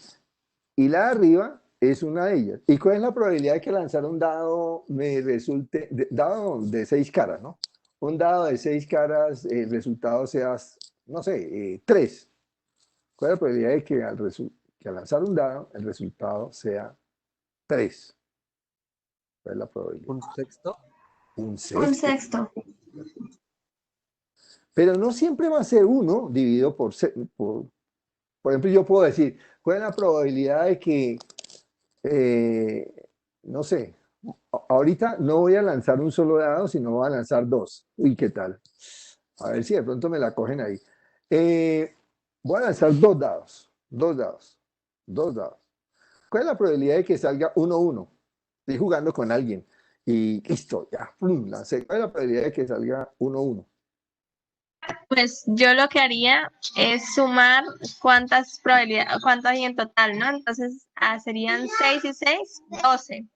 la de arriba es una de ellas. ¿Y cuál es la probabilidad de que lanzar un dado me resulte, dado de 6 caras, ¿no? Un dado de 6 caras, el resultado sea, no sé, 3. ¿Cuál es la probabilidad de que al lanzar un dado, el resultado sea 3? ¿Cuál es la probabilidad? ¿Un sexto? Un un sexto. sexto. Pero no siempre va a ser 1 dividido por ejemplo, yo puedo decir, ¿cuál es la probabilidad de que, no sé, ahorita no voy a lanzar un solo dado, sino voy a lanzar 2? Uy, ¿qué tal? A ver si de pronto me la cogen ahí. Voy a lanzar 2 dados, 2 dados, 2 dados. ¿Cuál es la probabilidad de que salga 1-1? Estoy jugando con alguien y listo, ya, plum, lancé. ¿Cuál es la probabilidad de que salga 1-1? Pues yo lo que haría es sumar cuántas probabilidades, cuántas hay en total, ¿no? Entonces serían 6 y 6, 12.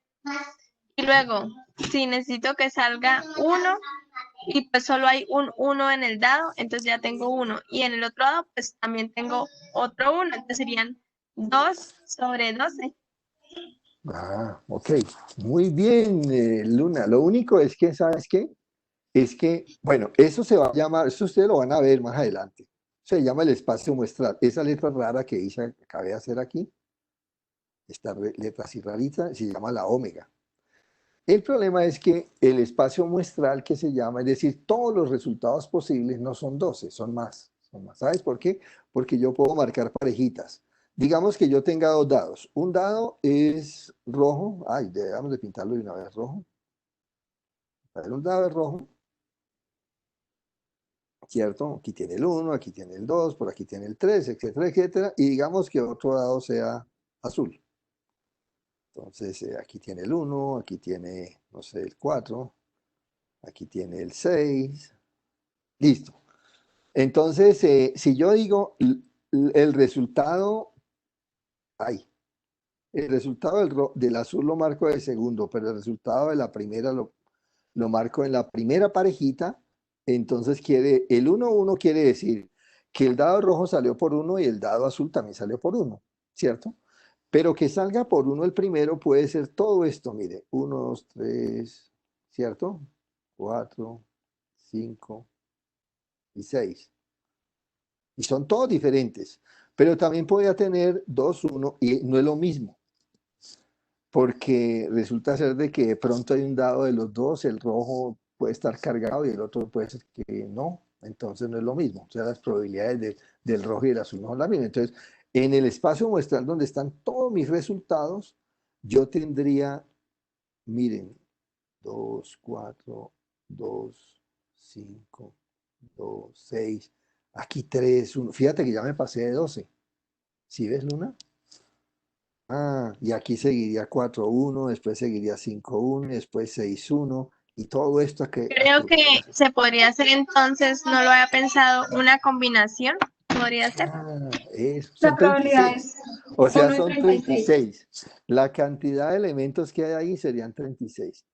Y luego, si necesito que salga uno y pues solo hay un 1 en el dado, entonces ya tengo uno. Y en el otro dado, pues también tengo otro uno, entonces serían 2 sobre 12. Ah, ok. Muy bien, Luna. Lo único es que, ¿sabes qué? Es que, bueno, eso se va a llamar, eso ustedes lo van a ver más adelante. Se llama el espacio muestral. Esa letra rara que hice, acabé de hacer aquí, esta letra así rarita, se llama la ómega. El problema es que el espacio muestral que se llama, es decir, todos los resultados posibles no son 12, son más. Son más. ¿Sabes por qué? Porque yo puedo marcar parejitas. Digamos que yo tenga dos dados. Un dado es rojo. Ay, debemos de pintarlo de una vez rojo. A ver, un dado es rojo, ¿cierto? Aquí tiene el 1, aquí tiene el 2, por aquí tiene el 3, etcétera, etcétera. Y digamos que otro dado sea azul. Entonces, aquí tiene el 1, aquí tiene, no sé, el 4, aquí tiene el 6. Listo. Entonces, si yo digo el resultado, ay, el resultado del azul lo marco de segundo, pero el resultado de la primera lo marco en la primera parejita, entonces el 1-1 quiere decir que el dado rojo salió por 1 y el dado azul también salió por 1, ¿cierto? Pero que salga por 1 el primero puede ser todo esto, mire, 1, 2, 3, ¿cierto? 4, 5 y 6. Y son todos diferentes, pero también podía tener 2, 1 y no es lo mismo, porque resulta ser de que de pronto hay un dado de los dos, el rojo puede estar cargado y el otro puede ser que no, entonces no es lo mismo, o sea, las probabilidades del rojo y el azul no son las mismas. Entonces, en el espacio muestral donde están todos mis resultados, yo tendría, miren, 2, 4, 2, 5, 2, 6, aquí 3, 1. Fíjate que ya me pasé de 12. ¿Sí ves, Luna? Ah, y aquí seguiría 4, 1, después seguiría 5, 1, después 6, 1, y todo esto a Creo que que se podría hacer entonces, no lo había pensado, una combinación. Podría ser. son La probabilidad 36. es O sea, 1 en son 36. 36. La cantidad de elementos que hay ahí serían 36.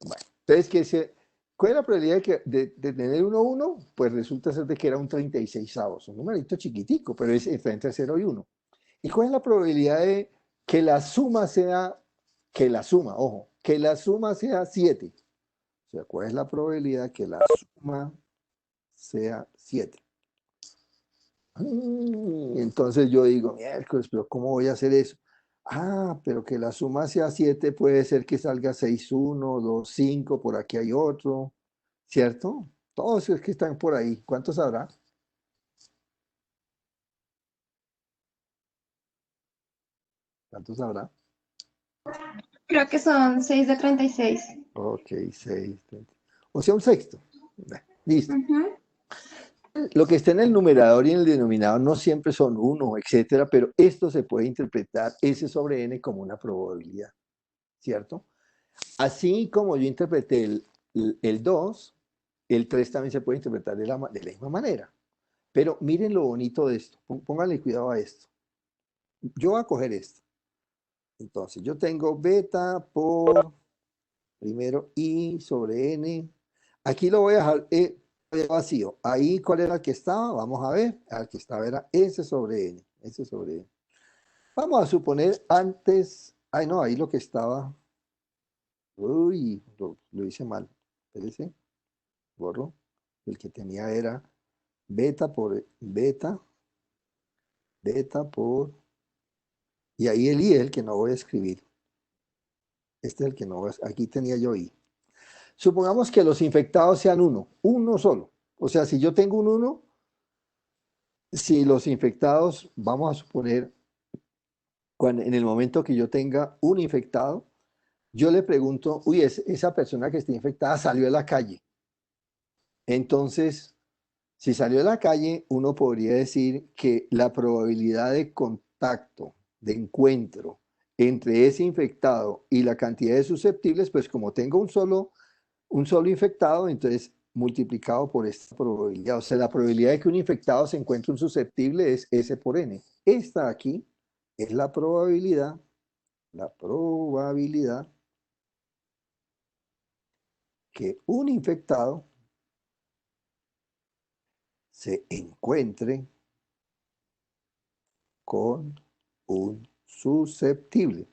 Bueno, entonces, ¿cuál es la probabilidad de tener 1, 1? Pues resulta ser de que era un 36avos, un numerito chiquitico, pero está entre 0 y 1. ¿Y cuál es la probabilidad de que la suma sea, ojo, que la suma sea 7? O sea, ¿cuál es la probabilidad que la suma sea 7? Entonces yo digo, miércoles, pero ¿cómo voy a hacer eso? Ah, pero que la suma sea 7 puede ser que salga 6, 1, 2, 5, por aquí hay otro, ¿cierto? Todos es que están por ahí. ¿Cuántos habrá? ¿Cuántos habrá? Creo que son 6 de 36. Ok, 6. O sea, un sexto. Listo. Ujú. Lo que está en el numerador y en el denominador no siempre son 1, etcétera, pero esto se puede interpretar S sobre N como una probabilidad, ¿cierto? Así como yo interpreté el 2, el 3 también se puede interpretar de la misma manera. Pero miren lo bonito de esto, pónganle cuidado a esto. Yo voy a coger esto. Entonces, yo tengo beta por, primero, I sobre N. Aquí lo voy a dejar vacío. Ahí, ¿cuál era el que estaba? Vamos a ver. El que estaba era S sobre N. S sobre N. Vamos a suponer antes, ay no, ahí lo que estaba, uy, lo hice mal. Espérese, borro. El que tenía era beta por beta, beta por, y ahí el I es el que no voy a escribir. Este es el que no voy a, aquí tenía yo I. Supongamos que los infectados sean uno solo. O sea, si yo tengo un 1, si los infectados, vamos a suponer, en el momento que yo tenga un infectado, yo le pregunto, uy, esa persona que está infectada salió a la calle. Entonces, si salió a la calle, uno podría decir que la probabilidad de contacto, de encuentro entre ese infectado y la cantidad de susceptibles, pues como tengo un solo infectado, entonces multiplicado por esta probabilidad. O sea, la probabilidad de que un infectado se encuentre un susceptible es S por N. Esta aquí es la probabilidad que un infectado se encuentre con un susceptible.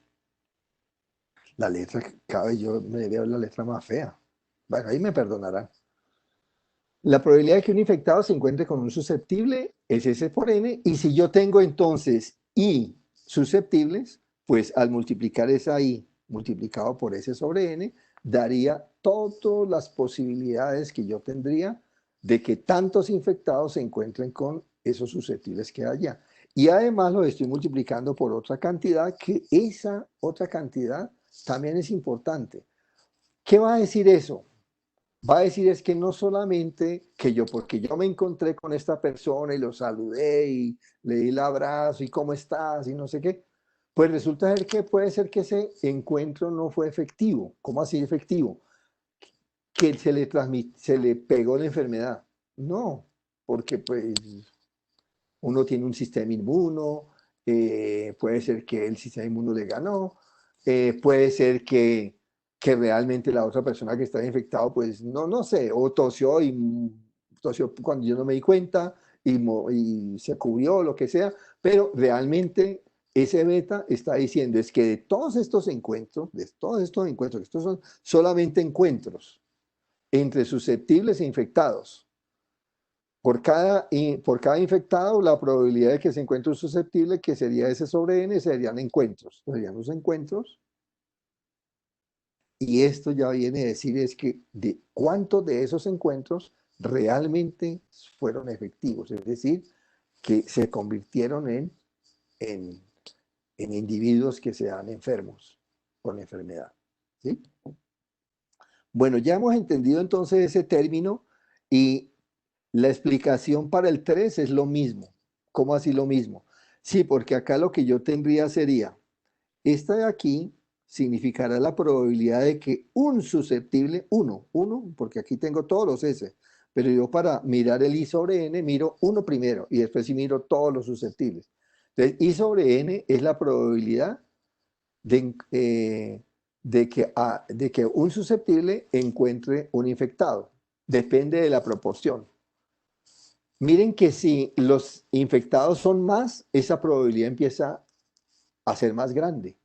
La letra, cada vez yo me debía ver la letra más fea. Bueno, ahí me perdonarán. La probabilidad de que un infectado se encuentre con un susceptible es S por N, y si yo tengo entonces I susceptibles, pues al multiplicar esa I multiplicado por S sobre N, daría todas las posibilidades que yo tendría de que tantos infectados se encuentren con esos susceptibles que haya. Y además lo estoy multiplicando por otra cantidad, que esa otra cantidad también es importante. ¿Qué va a decir eso? Va a decir es que no solamente que yo, porque yo me encontré con esta persona y lo saludé y le di el abrazo y cómo estás y no sé qué, pues resulta ser que puede ser que ese encuentro no fue efectivo. ¿Cómo así efectivo? Que se le pegó la enfermedad. No, porque pues uno tiene un sistema inmuno, puede ser que el sistema inmuno le ganó, puede ser que realmente la otra persona que está infectado, pues no sé, o tosió y tosió cuando yo no me di cuenta y se cubrió, lo que sea, pero realmente ese beta está diciendo es que de todos estos encuentros, que estos son solamente encuentros entre susceptibles e infectados, por cada infectado, la probabilidad de que se encuentre un susceptible, que sería S sobre N, serían encuentros. Serían los encuentros. Y esto ya viene a decir es que de cuántos de esos encuentros realmente fueron efectivos. Es decir, que se convirtieron en, en individuos que sean enfermos con enfermedad. ¿Sí? Bueno, ya hemos entendido entonces ese término, y la explicación para el 3 es lo mismo. ¿Cómo así lo mismo? Sí, porque acá lo que yo tendría sería, esta de aquí significará la probabilidad de que un susceptible, uno, porque aquí tengo todos los S, pero yo para mirar el I sobre N miro uno primero y después sí miro todos los susceptibles. Entonces, I sobre N es la probabilidad de que un susceptible encuentre un infectado. Depende de la proporción. Miren que si los infectados son más, esa probabilidad empieza a ser más grande.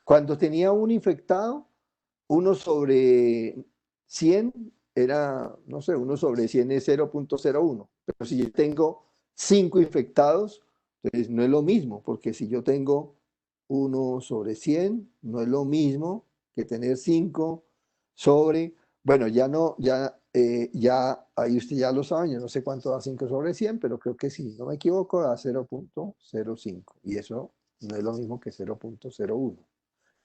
Cuando tenía un infectado, 1/100 era, no sé, 1/100 es 0.01. Pero si yo tengo 5 infectados, entonces no es lo mismo, porque si yo tengo 1/100, no es lo mismo que tener 5 sobre, bueno, ya no, ya ahí usted ya lo sabe, yo no sé cuánto da 5 sobre 100, pero creo que sí, no me equivoco, da 0.05. Y eso no es lo mismo que 0.01.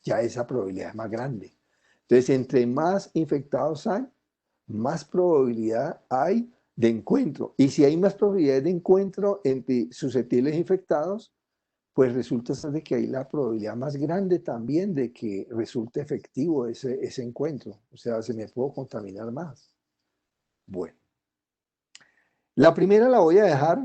Ya esa probabilidad es más grande. Entonces, entre más infectados hay, más probabilidad hay de encuentro. Y si hay más probabilidad de encuentro entre susceptibles e infectados, pues resulta ser de que hay la probabilidad más grande también de que resulte efectivo ese encuentro. O sea, se me puedo contaminar más. Bueno, la primera la voy a dejar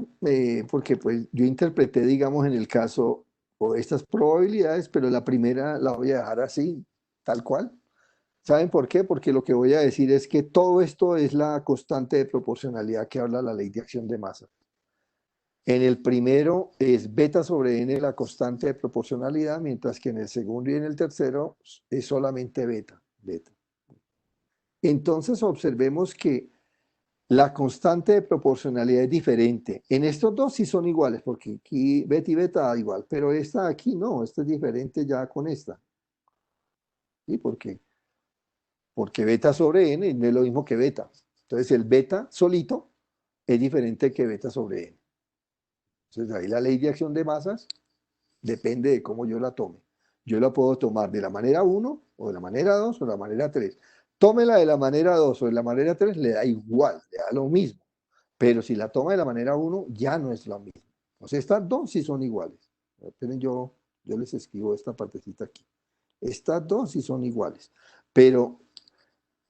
porque pues yo interpreté, digamos, en el caso o estas probabilidades, pero la primera la voy a dejar así, tal cual. ¿Saben por qué? Porque lo que voy a decir es que todo esto es la constante de proporcionalidad que habla la ley de acción de masa. En el primero es beta sobre n la constante de proporcionalidad, mientras que en el segundo y en el tercero es solamente beta. Entonces observemos que la constante de proporcionalidad es diferente. En estos dos sí son iguales, porque aquí beta y beta da igual, pero esta aquí no, esta es diferente ya con esta. ¿Sí? ¿Por qué? Porque beta sobre n no es lo mismo que beta. Entonces el beta solito es diferente que beta sobre n. Entonces ahí la ley de acción de masas depende de cómo yo la tome. Yo la puedo tomar de la manera 1 o de la manera 2 o de la manera 3. Tómela de la manera 2 o de la manera 3, le da igual, le da lo mismo. Pero si la toma de la manera 1, ya no es lo mismo. Entonces estas dos sí son iguales. Esperen, yo les escribo esta partecita aquí. Estas dos sí son iguales. Pero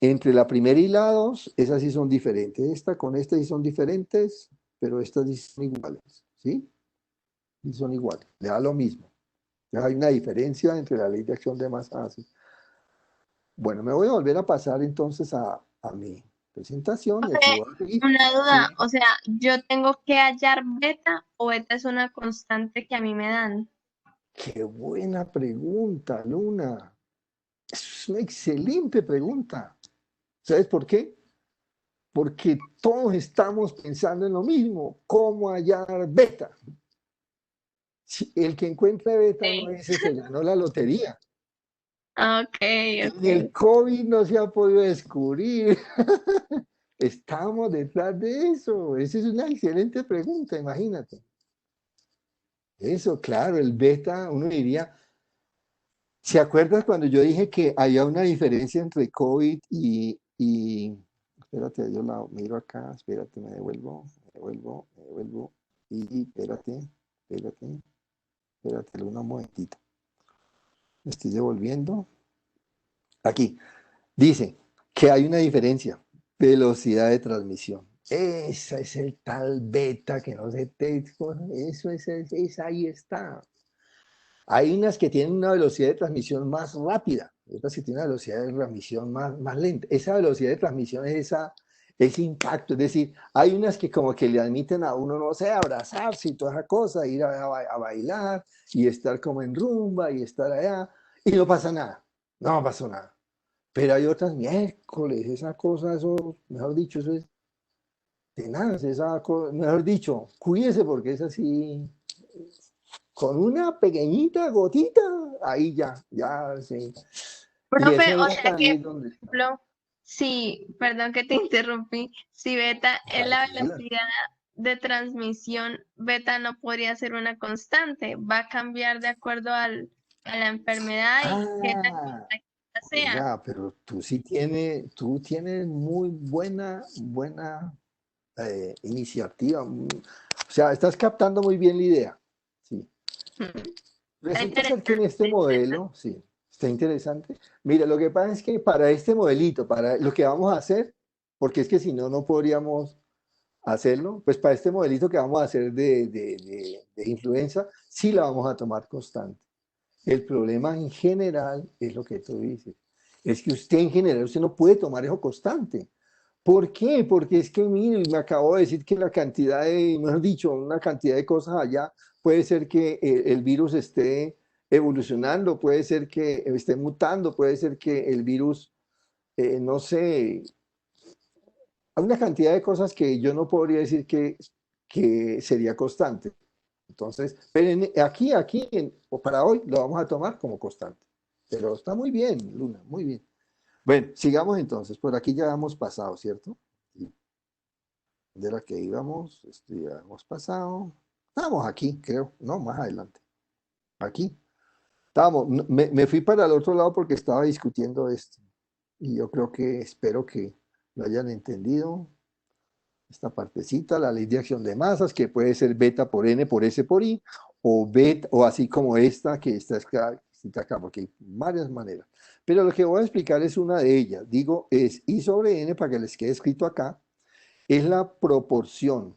Entre la primera y la 2, esas sí son diferentes. Esta con esta sí son diferentes, pero estas sí son iguales, ¿sí? Y son iguales, le da lo mismo. Ya hay una diferencia entre la ley de acción de masa. Sí. Bueno, me voy a volver a pasar entonces a mi presentación y aquí voy a seguir. Una Sí. duda, o sea, ¿yo tengo que hallar beta o beta es una constante que a mí me dan? Qué buena pregunta, Luna. Es una excelente pregunta. ¿Sabes por qué? Porque todos estamos pensando en lo mismo, cómo hallar beta. Si el que encuentre beta, uno Sí. dice, se ganó la lotería. Ok, En el ok. COVID no se ha podido descubrir. Estamos detrás de eso. Esa es una excelente pregunta, imagínate. Eso, claro, el beta, uno diría, ¿se acuerdas cuando yo dije que había una diferencia entre COVID espérate, yo la miro acá, espérate, me devuelvo, y espérate, un momentito. Me estoy devolviendo. Aquí, dice que hay una diferencia, velocidad de transmisión. Ese es el tal beta que no se texto, ahí está. Hay unas que tienen una velocidad de transmisión más rápida, otras que tienen una velocidad de transmisión más lenta. Esa velocidad de transmisión es ese impacto, es decir, hay unas que como que le admiten a uno, no sé, abrazarse y toda esa cosa, ir a bailar y estar como en rumba y estar allá, y no pasa nada, no pasó nada. Pero hay otras, miércoles, esa cosa, eso, mejor dicho, eso es tenaz, esa cosa, mejor dicho, cuídese porque es así, con una pequeñita gotita, ahí ya, sí. Y Profe, ese o sea beta que, ahí es por donde está. ejemplo, si, perdón que te interrumpí, si beta es la Tranquila. velocidad de transmisión, beta no podría ser una constante, va a cambiar de acuerdo a la enfermedad y qué tan Ah, contagiosa sea. oiga, pero tú tienes muy buena iniciativa. O sea, estás captando muy bien la idea. Sí. Está Resulta ser que en interesante, este está interesante. modelo, sí, está interesante. Mira, lo que pasa es que para este modelito, para lo que vamos a hacer, porque es que si no, no podríamos hacerlo, pues para este modelito que vamos a hacer de influenza, sí la vamos a tomar constante. El problema en general es lo que tú dices, es que usted en general, usted no puede tomar eso constante. ¿Por qué? Porque es que, mire, me acabo de decir que la cantidad de, mejor dicho, una cantidad de cosas allá, puede ser que el virus esté evolucionando, puede ser que esté mutando, puede ser que el virus, no sé, hay una cantidad de cosas que yo no podría decir que sería constante. Entonces, pero o para hoy lo vamos a tomar como constante. Pero está muy bien, Luna, muy bien. Bueno, sigamos entonces. Por aquí ya hemos pasado, ¿cierto? Sí. De la que íbamos, esto ya hemos pasado. Estábamos aquí, creo, no, más adelante. Aquí. Estábamos, me fui para el otro lado porque estaba discutiendo esto. Y yo creo que espero que lo hayan entendido. Esta partecita, la ley de acción de masas, que puede ser beta por n por s por i, o beta, o así como esta, que está acá, porque hay varias maneras. Pero lo que voy a explicar es una de ellas. Digo, es i sobre n, para que les quede escrito acá, es la proporción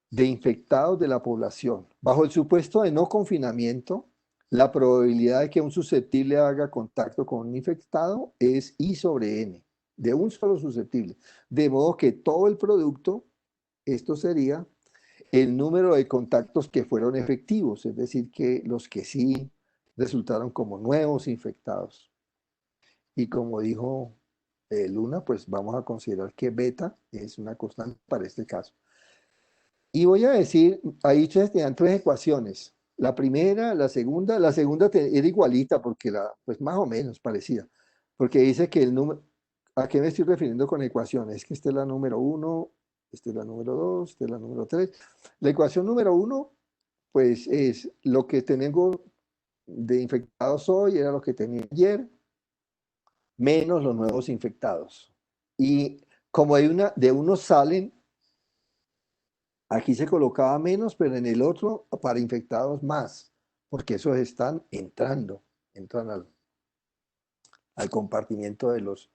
de infectados de la población. Bajo el supuesto de no confinamiento, la probabilidad de que un susceptible haga contacto con un infectado es I sobre N, de un solo susceptible. De modo que todo el producto, esto sería el número de contactos que fueron efectivos, es decir, que los que sí resultaron como nuevos infectados. Y como dijo Luna, pues vamos a considerar que beta es una constante para este caso. Y voy a decir, ahí ustedes tenían tres ecuaciones. La primera, la segunda era igualita porque pues más o menos parecida, porque dice que el número, ¿a qué me estoy refiriendo con ecuaciones? Es que esta es la número uno, esta es la número dos, esta es la número tres. La ecuación número uno, pues es lo que tengo de infectados hoy, era lo que tenía ayer, menos los nuevos infectados. Y como de unos salen, aquí se colocaba menos, pero en el otro para infectados más, porque esos entran al compartimiento de los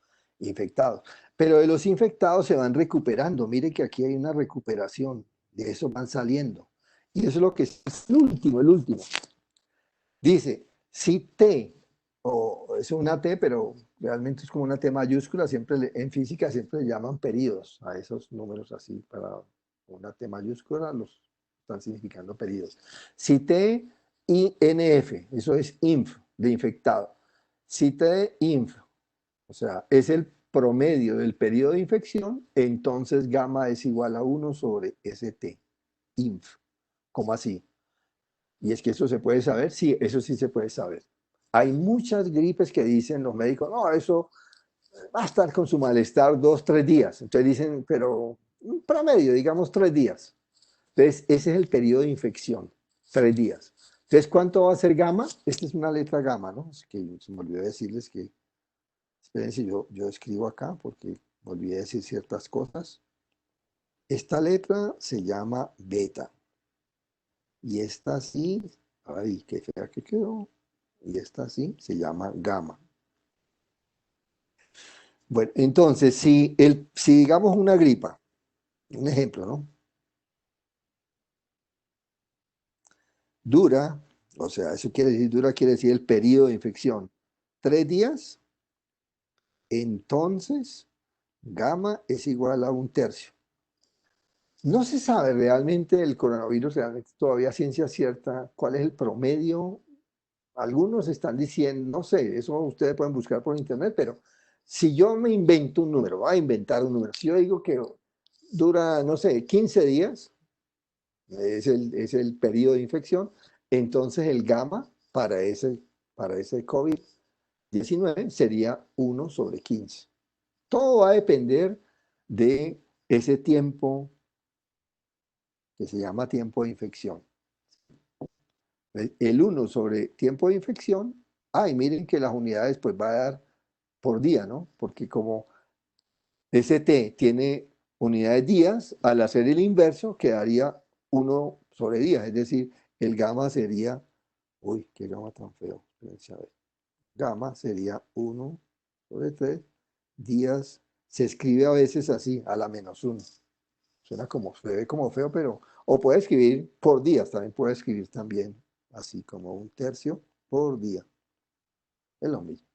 infectados. Pero de los infectados se van recuperando. Mire que aquí hay una recuperación, de eso van saliendo. Y eso es lo que es el último, el último. Dice, si T, o es una T, pero realmente es como una T mayúscula, siempre en física siempre le llaman periodos a esos números así, para una T mayúscula los están significando periodos. Si T y NF, eso es inf, de infectado. Si T inf, o sea, es el promedio del periodo de infección, entonces gamma es igual a 1 sobre ST, inf. ¿Cómo así? Y es que eso se puede saber, sí, eso sí se puede saber. Hay muchas gripes que dicen los médicos, no, eso va a estar con su malestar 2, 3 días. Entonces dicen, pero un promedio, digamos 3 días. Entonces, ese es el periodo de infección, 3 días. Entonces, ¿cuánto va a ser gamma? Esta es una letra gamma, ¿no? Es que se me olvidó decirles que, espérense, yo escribo acá porque me olvidé decir ciertas cosas. Esta letra se llama beta. Y esta sí, ay, qué fea que quedó. Y esta sí se llama gamma. Bueno, entonces, si digamos una gripa, un ejemplo, ¿no? Dura, o sea, eso quiere decir, dura quiere decir el periodo de infección, 3 días, entonces gamma es igual a 1/3. No se sabe realmente el coronavirus, realmente todavía a ciencia cierta, cuál es el promedio. Algunos están diciendo, no sé, eso ustedes pueden buscar por internet, pero si yo me invento un número, voy a inventar un número, si yo digo que dura, no sé, 15 días, es el periodo de infección, entonces el gamma para ese COVID-19 sería 1 sobre 15. Todo va a depender de ese tiempo que se llama tiempo de infección. El 1 sobre tiempo de infección, miren que las unidades pues va a dar por día, ¿no? Porque como ST tiene unidades días, al hacer el inverso quedaría 1 sobre día, es decir, el gamma sería, uy, qué gamma tan feo, espérense a ver. Gamma sería 1 sobre 3 días, se escribe a veces así, a la -1. Suena como, se ve como feo, pero, o puede escribir por días, también puede escribir también así como 1/3 por día. Es lo mismo.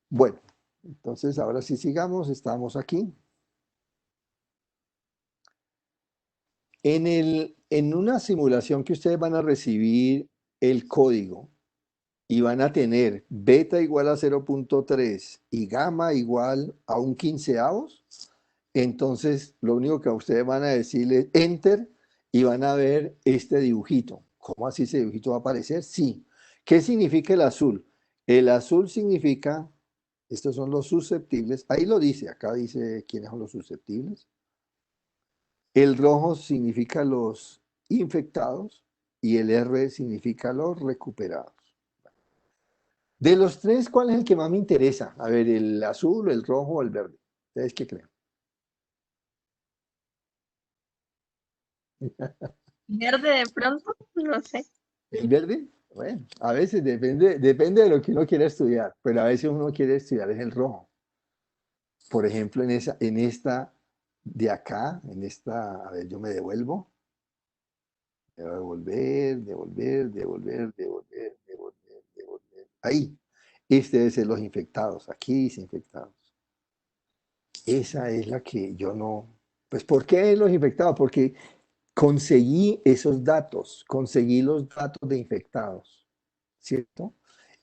Bueno, entonces ahora sí sigamos, estamos aquí. En una simulación que ustedes van a recibir el código y van a tener beta igual a 0.3 y gamma igual a 1/15, entonces lo único que a ustedes van a decirle es enter y van a ver este dibujito. ¿Cómo así ese dibujito va a aparecer? Sí. ¿Qué significa el azul? El azul significa, estos son los susceptibles, ahí lo dice, acá dice quiénes son los susceptibles. El rojo significa los infectados y el R significa los recuperados. De los tres, ¿cuál es el que más me interesa? A ver, ¿el azul, el rojo o el verde? ¿Ustedes qué creen? Verde de pronto, no sé. ¿El verde? Bueno, a veces depende de lo que uno quiera estudiar, pero a veces uno quiere estudiar es el rojo. Por ejemplo, en esta de acá, a ver, yo me devuelvo. Devolver. Ahí. Este debe ser los infectados. Aquí dice infectados. Esa es la que yo no. Pues, ¿por qué los infectados? Porque conseguí esos datos, conseguí los datos de infectados, ¿cierto?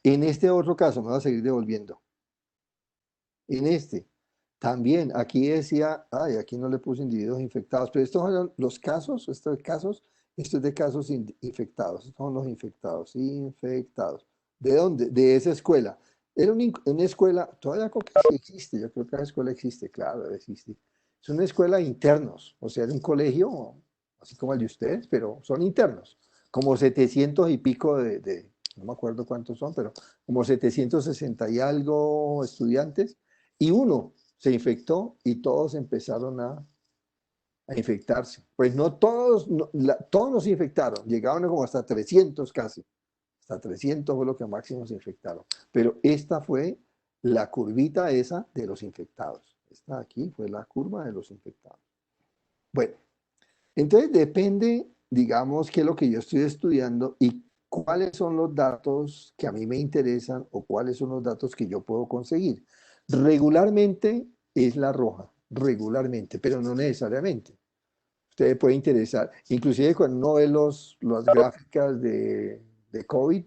En este otro caso, me voy a seguir devolviendo. En este, también, aquí decía, aquí no le puse individuos infectados, pero estos son los casos, esto es de casos infectados, estos son los infectados. ¿De dónde? De esa escuela. Era una escuela, todavía creo que sí existe, yo creo que la escuela existe, claro, existe. Es una escuela de internos, o sea, es un colegio, así como el de ustedes, pero son internos, como 700 y pico no me acuerdo cuántos son, pero como 760 y algo estudiantes, y uno se infectó y todos empezaron a infectarse. Pues no todos, todos nos infectaron, llegaron como hasta 300 casi. Hasta 300 fue lo que máximo se infectaron. Pero esta fue la curvita esa de los infectados. Esta aquí fue la curva de los infectados. Bueno, entonces depende, digamos, qué es lo que yo estoy estudiando y cuáles son los datos que a mí me interesan o cuáles son los datos que yo puedo conseguir. Regularmente es la roja, regularmente, pero no necesariamente. Usted puede interesar, inclusive cuando uno ve las gráficas de COVID,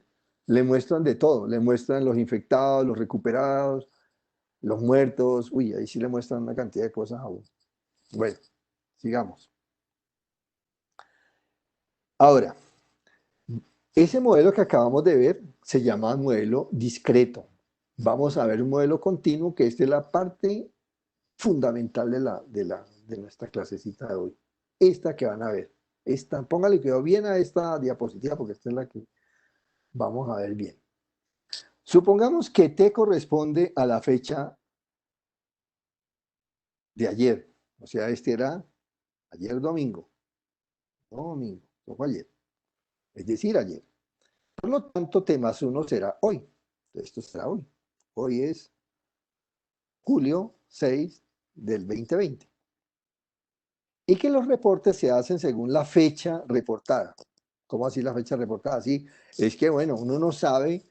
le muestran de todo, le muestran los infectados, los recuperados, los muertos, uy, ahí sí le muestran una cantidad de cosas a uno. Bueno, sigamos. Ahora, ese modelo que acabamos de ver se llama modelo discreto. Vamos a ver un modelo continuo, que esta es la parte fundamental de nuestra clasecita de hoy. Esta que van a ver. Esta, póngale cuidado bien a esta diapositiva porque esta es la que vamos a ver bien. Supongamos que T corresponde a la fecha de ayer. O sea, este era ayer domingo. Domingo, no fue ayer. Es decir, ayer. Por lo tanto, T más 1 será hoy. Esto será hoy. Hoy es julio 6 del 2020. Y que los reportes se hacen según la fecha reportada. ¿Cómo así la fecha reportada? Sí, es que, bueno, uno no sabe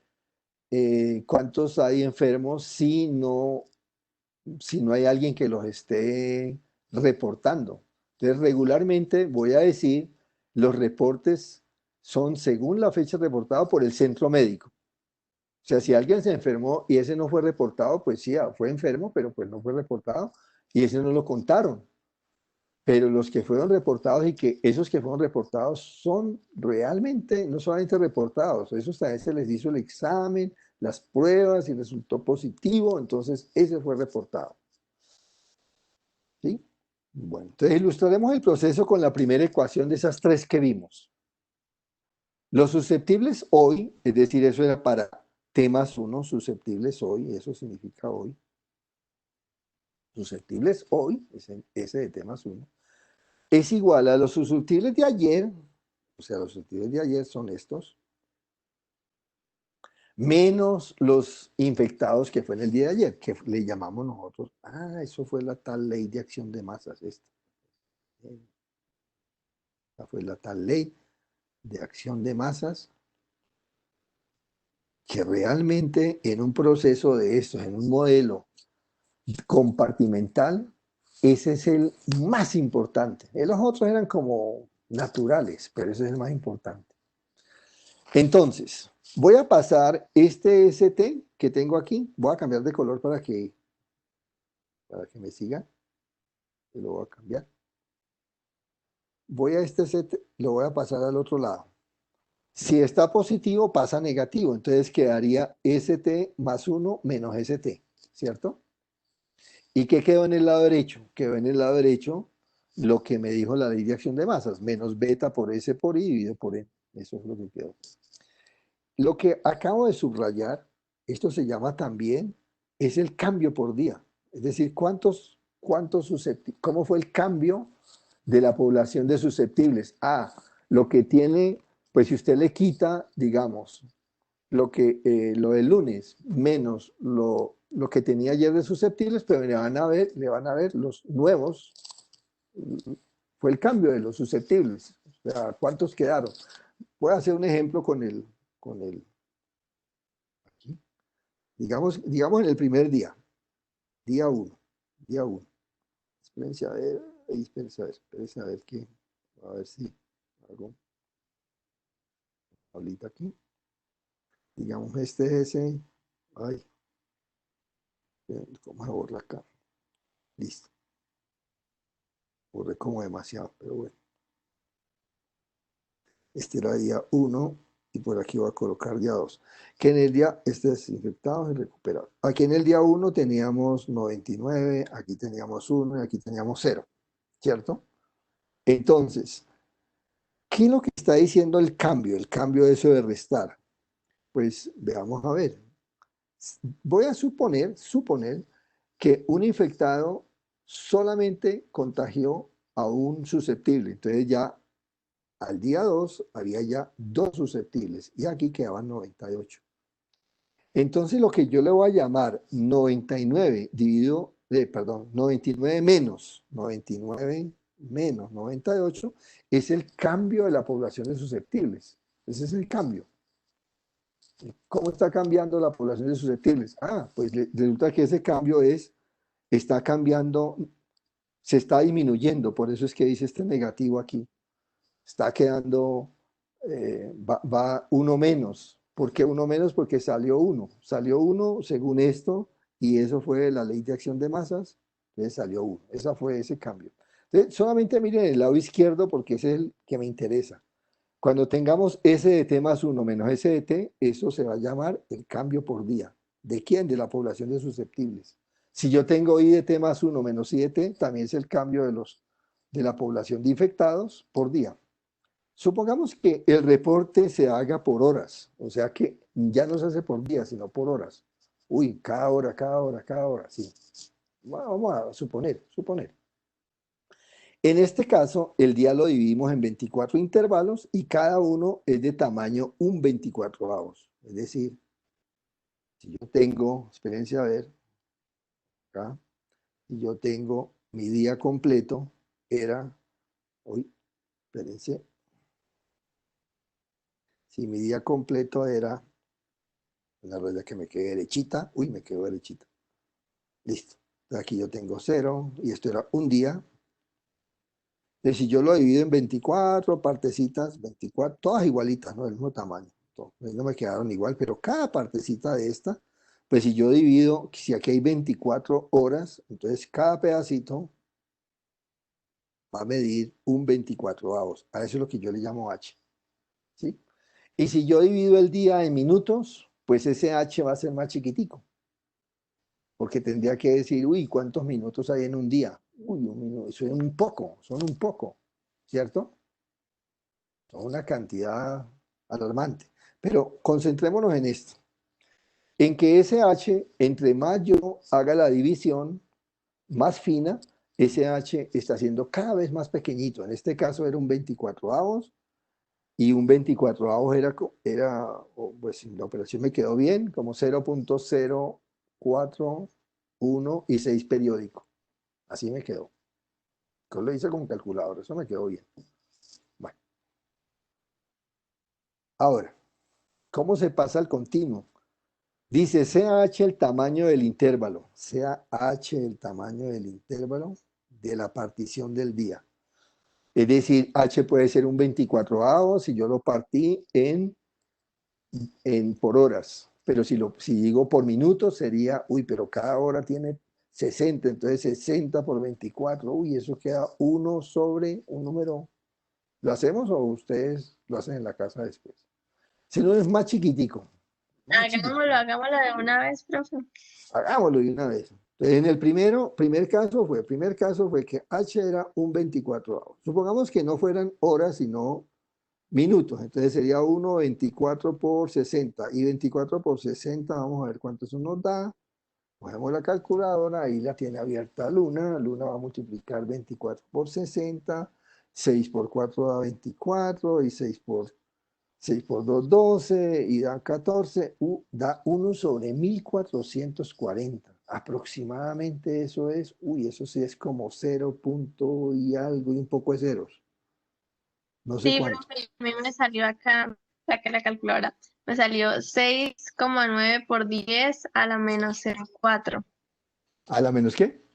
cuántos hay enfermos si no hay alguien que los esté reportando. Entonces, regularmente voy a decir, los reportes son según la fecha reportada por el centro médico. O sea, si alguien se enfermó y ese no fue reportado, pues sí, fue enfermo, pero pues no fue reportado y ese no lo contaron. Pero los que fueron reportados y que esos que fueron reportados son realmente, no solamente reportados, esos también se les hizo el examen, las pruebas y resultó positivo, entonces ese fue reportado. ¿Sí? Bueno, entonces ilustraremos el proceso con la primera ecuación de esas tres que vimos. Los susceptibles hoy, es decir, eso era para T más 1, susceptibles hoy, eso significa hoy. Susceptibles hoy, ese de T más 1, es igual a los susceptibles de ayer, o sea, los susceptibles de ayer son estos, menos los infectados que fue en el día de ayer, que le llamamos nosotros, eso fue la tal ley de acción de masas, esta fue la tal ley de acción de masas, que realmente en un proceso de estos, en un modelo compartimental, ese es el más importante. Los otros eran como naturales, pero ese es el más importante. Entonces, voy a pasar este ST que tengo aquí, voy a cambiar de color para que me siga. Lo voy a cambiar. Voy a este ST, lo voy a pasar al otro lado. Si está positivo, pasa negativo. Entonces quedaría ST más 1 menos ST, ¿cierto? ¿Y qué quedó en el lado derecho? Quedó en el lado derecho lo que me dijo la ley de acción de masas, menos beta por S por I dividido por N. Eso es lo que quedó. Lo que acabo de subrayar, esto se llama también, es el cambio por día. Es decir, ¿cómo fue el cambio de la población de susceptibles? Lo que tiene, pues si usted le quita, digamos, lo del lunes menos lo que tenía ayer de susceptibles, pero le van a ver los nuevos, fue el cambio de los susceptibles. O sea, ¿cuántos quedaron? Voy a hacer un ejemplo con el aquí. Digamos en el primer día, día 1. Espérense a ver qué, a ver si hago ahorita aquí. Digamos, este es ese, ¿cómo se borra acá? Listo. Borré como demasiado, pero bueno. Este era día 1 y por aquí voy a colocar día 2. Que en el día, este es infectado y recuperado. Aquí en el día 1 teníamos 99, aquí teníamos 1 y aquí teníamos 0, ¿cierto? Entonces, ¿qué es lo que está diciendo el cambio? El cambio de eso de restar. Pues veamos a ver. Voy a suponer que un infectado solamente contagió a un susceptible. Entonces ya al día 2 había ya 2 susceptibles y aquí quedaban 98. Entonces lo que yo le voy a llamar 99 dividido, perdón, 99 menos 98 es el cambio de la población de susceptibles. Ese es el cambio. ¿Cómo está cambiando la población de susceptibles? Pues resulta que ese cambio está cambiando, se está disminuyendo, por eso es que dice este negativo aquí. Está quedando, va uno menos. ¿Por qué uno menos? Porque salió uno. Salió uno según esto, y eso fue la ley de acción de masas, entonces salió uno. Ese fue ese cambio. Entonces, solamente miren el lado izquierdo porque ese es el que me interesa. Cuando tengamos S de T más 1 menos S de T, eso se va a llamar el cambio por día. ¿De quién? De la población de susceptibles. Si yo tengo I de T más 1 menos I de T, también es el cambio de la población de infectados por día. Supongamos que el reporte se haga por horas, o sea que ya no se hace por día, sino por horas. Uy, cada hora, sí. Vamos a suponer. En este caso, el día lo dividimos en 24 intervalos y cada uno es de tamaño un 24avos. Es decir, si yo tengo, espérense a ver, acá, si yo tengo mi día completo, espérense, si mi día completo era, una rueda que me quede derechita, me quedó derechita. Listo. Aquí yo tengo 0 y esto era un día. Entonces, si yo lo divido en 24 partecitas, 24, todas igualitas, ¿no? Del mismo tamaño. No me quedaron igual, pero cada partecita de esta, pues si yo divido, si aquí hay 24 horas, entonces cada pedacito va a medir un 24avos. A eso es lo que yo le llamo H. ¿Sí? Y si yo divido el día en minutos, pues ese H va a ser más chiquitico. Porque tendría que decir, ¿cuántos minutos hay en un día? Un minuto, son un poco, ¿cierto? Son una cantidad alarmante. Pero concentrémonos en esto. En que ese H, entre más yo haga la división más fina, ese H está siendo cada vez más pequeñito. En este caso era un 24avos, y un 24avos pues la operación me quedó bien, como 0.041 y 6 periódico. Así me quedó. Yo lo hice con calculadora, eso me quedó bien. Bueno. Ahora, ¿cómo se pasa al continuo? Dice, sea H el tamaño del intervalo, sea H el tamaño del intervalo de la partición del día. Es decir, H puede ser un 24avos si yo lo partí por horas. Pero si digo por minutos sería, pero cada hora tiene 60, entonces 60 por 24, eso queda 1 sobre un número. ¿Lo hacemos o ustedes lo hacen en la casa después? Si no es más chiquitico. Hagámoslo de una vez, profe. Hagámoslo de una vez. Entonces, en el primer caso fue que H era un 24avos. Supongamos que no fueran horas, sino minutos. Entonces sería 1, 24 por 60. Y 24 por 60, vamos a ver cuánto eso nos da. Cogemos la calculadora, ahí la tiene abierta Luna. Luna va a multiplicar 24 por 60. 6 por 4 da 24. Y 6 por 2, 12. Y da 14. Da 1 sobre 1440. Aproximadamente eso es. Eso sí es como 0 punto y algo y un poco de ceros. No sé cuánto. Profe, a mí me salió acá, saqué la calculadora, me salió 6,9 por 10 a la menos 0,4. ¿A la menos qué?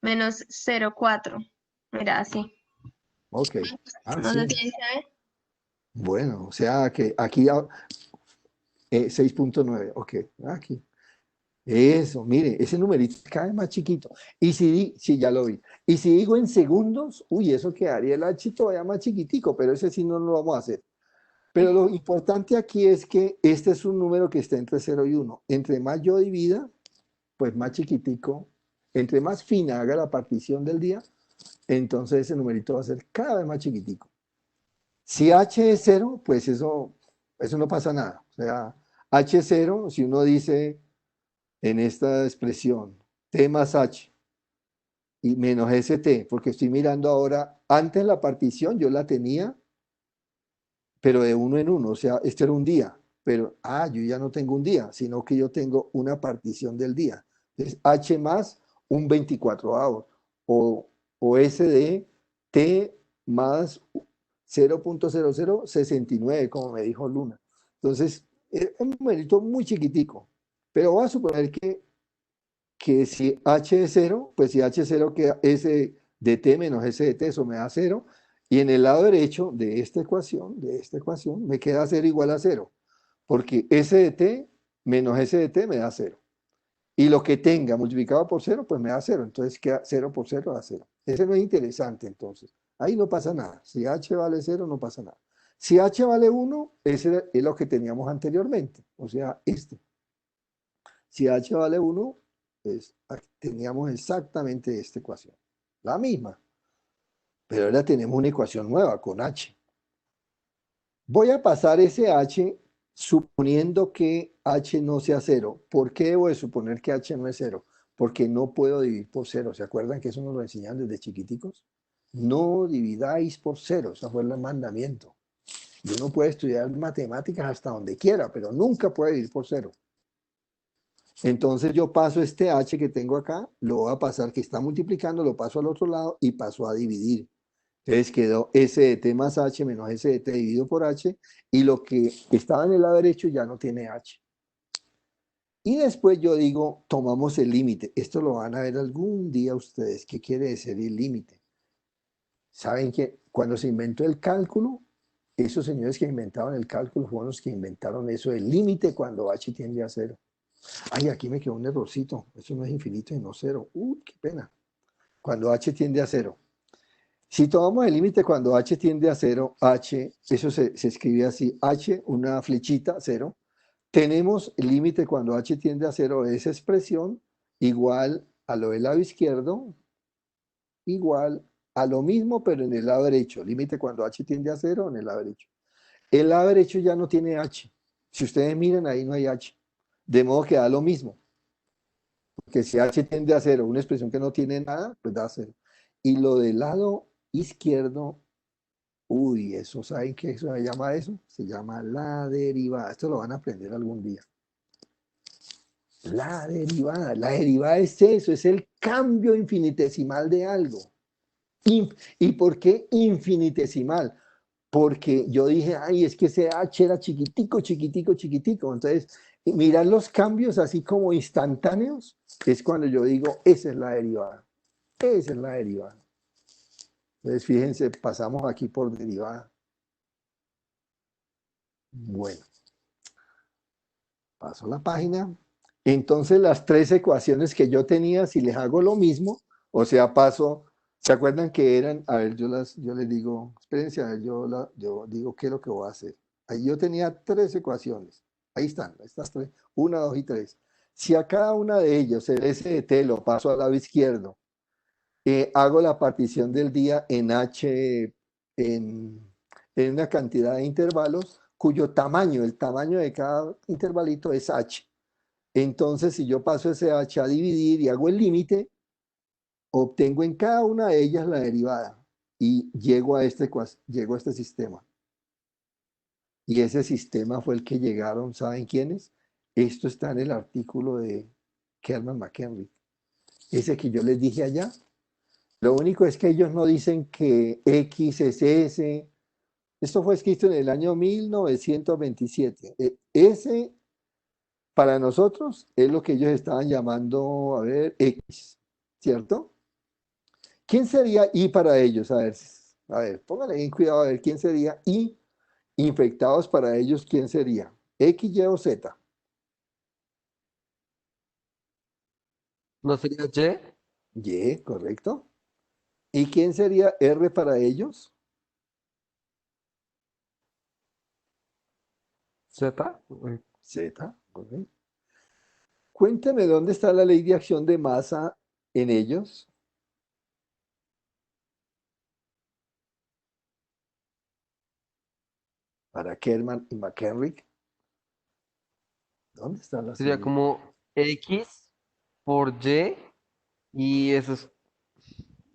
Menos 0,4. Mira, así. Ok. No sé Sí. si ahí se ve. Bueno, o sea que aquí 6.9. Ok, aquí. Eso, mire, ese numerito cada vez más chiquito. Y sí, ya lo vi. Y si digo en segundos, eso quedaría el H todavía más chiquitico, pero ese sí no lo vamos a hacer. Pero lo importante aquí es que este es un número que está entre 0 y 1. Entre más yo divida, pues más chiquitico. Entre más fina haga la partición del día, entonces ese numerito va a ser cada vez más chiquitico. Si H es 0, pues eso no pasa nada. O sea, H es 0, si uno dice en esta expresión T más H y menos ST, porque estoy mirando ahora, antes la partición yo la tenía, pero de 1 en 1, o sea, este era un día. pero, yo ya no tengo un día, sino que yo tengo una partición del día. Entonces, H más un 24avo, o S de T más 0.0069, como me dijo Luna. Entonces, es un numerito muy chiquitico, pero voy a suponer que si H es 0, pues si H es 0, queda S de T menos S de T, eso me da 0, y en el lado derecho de esta ecuación, me queda 0 igual a 0, porque S de T menos S de T me da 0. Y lo que tenga multiplicado por 0, pues me da 0. Entonces queda 0 por 0 da 0. Ese no es interesante entonces. Ahí no pasa nada. Si H vale 0, no pasa nada. Si H vale 1, ese es lo que teníamos anteriormente. O sea, este. Si H vale 1, pues teníamos exactamente esta ecuación. La misma. Pero ahora tenemos una ecuación nueva con H. Voy a pasar ese H suponiendo que H no sea 0. ¿Por qué debo de suponer que H no es 0? Porque no puedo dividir por 0. ¿Se acuerdan que eso nos lo enseñan desde chiquiticos? No dividáis por 0. Ese fue el mandamiento. Y uno puede estudiar matemáticas hasta donde quiera, pero nunca puede dividir por 0. Entonces yo paso este H que tengo acá, lo voy a pasar, que está multiplicando, lo paso al otro lado y paso a dividir. Entonces quedó S de T más H menos S de T dividido por H, y lo que estaba en el lado derecho ya no tiene H. Y después yo digo, tomamos el límite. Esto lo van a ver algún día ustedes. ¿Qué quiere decir el límite? ¿Saben que cuando se inventó el cálculo, esos señores que inventaron el cálculo fueron los que inventaron eso, el límite cuando H tiende a 0? Ay, aquí me quedó un errorcito. Eso no es infinito y no 0. Qué pena. Cuando H tiende a 0. Si tomamos el límite cuando H tiende a 0, H, eso se escribe así, H, una flechita, 0. Tenemos el límite cuando H tiende a 0, esa expresión igual a lo del lado izquierdo, igual a lo mismo, pero en el lado derecho. Límite cuando H tiende a 0 en el lado derecho. El lado derecho ya no tiene H. Si ustedes miran, ahí no hay H. De modo que da lo mismo. Porque si H tiende a 0, una expresión que no tiene nada, pues da 0. Y lo del lado izquierdo, eso, ¿saben qué se llama eso? Se llama la derivada. Esto lo van a aprender algún día. La derivada es eso, es el cambio infinitesimal de algo. ¿Y por qué infinitesimal? Porque yo dije, ay, es que ese H era chiquitico, chiquitico, chiquitico. Entonces, mirar los cambios así como instantáneos, es cuando yo digo, esa es la derivada. Esa es la derivada. Entonces, fíjense, pasamos aquí por derivada. Bueno, paso la página. Entonces, las tres ecuaciones que yo tenía, si les hago lo mismo, o sea, paso, ¿se acuerdan que eran? A ver, yo les digo, espérense, a ver, yo digo qué es lo que voy a hacer. Ahí yo tenía tres ecuaciones. Ahí están, estas tres, 1, 2 y 3. Si a cada una de ellos el S de T lo paso al lado izquierdo, hago la partición del día en H, en una cantidad de intervalos cuyo tamaño, el tamaño de cada intervalito es H. Entonces, si yo paso ese H a dividir y hago el límite, obtengo en cada una de ellas la derivada y llego a este sistema. Y ese sistema fue el que llegaron, ¿saben quiénes? Esto está en el artículo de Kerman McHenry. Ese que yo les dije allá. Lo único es que ellos no dicen que X es S. Esto fue escrito en el año 1927. Ese, para nosotros, es lo que ellos estaban llamando, a ver, X, ¿cierto? ¿Quién sería Y para ellos? A ver, pónganle bien cuidado a ver quién sería Y. Infectados para ellos, ¿quién sería? ¿X, Y o Z? ¿No sería Y? Y, correcto. ¿Y quién sería R para ellos? ¿Z? Z, correcto. Cuéntame dónde está la ley de acción de masa en ellos. Para Kerman y McHenry. ¿Dónde están las Sería leyes? como X por y eso es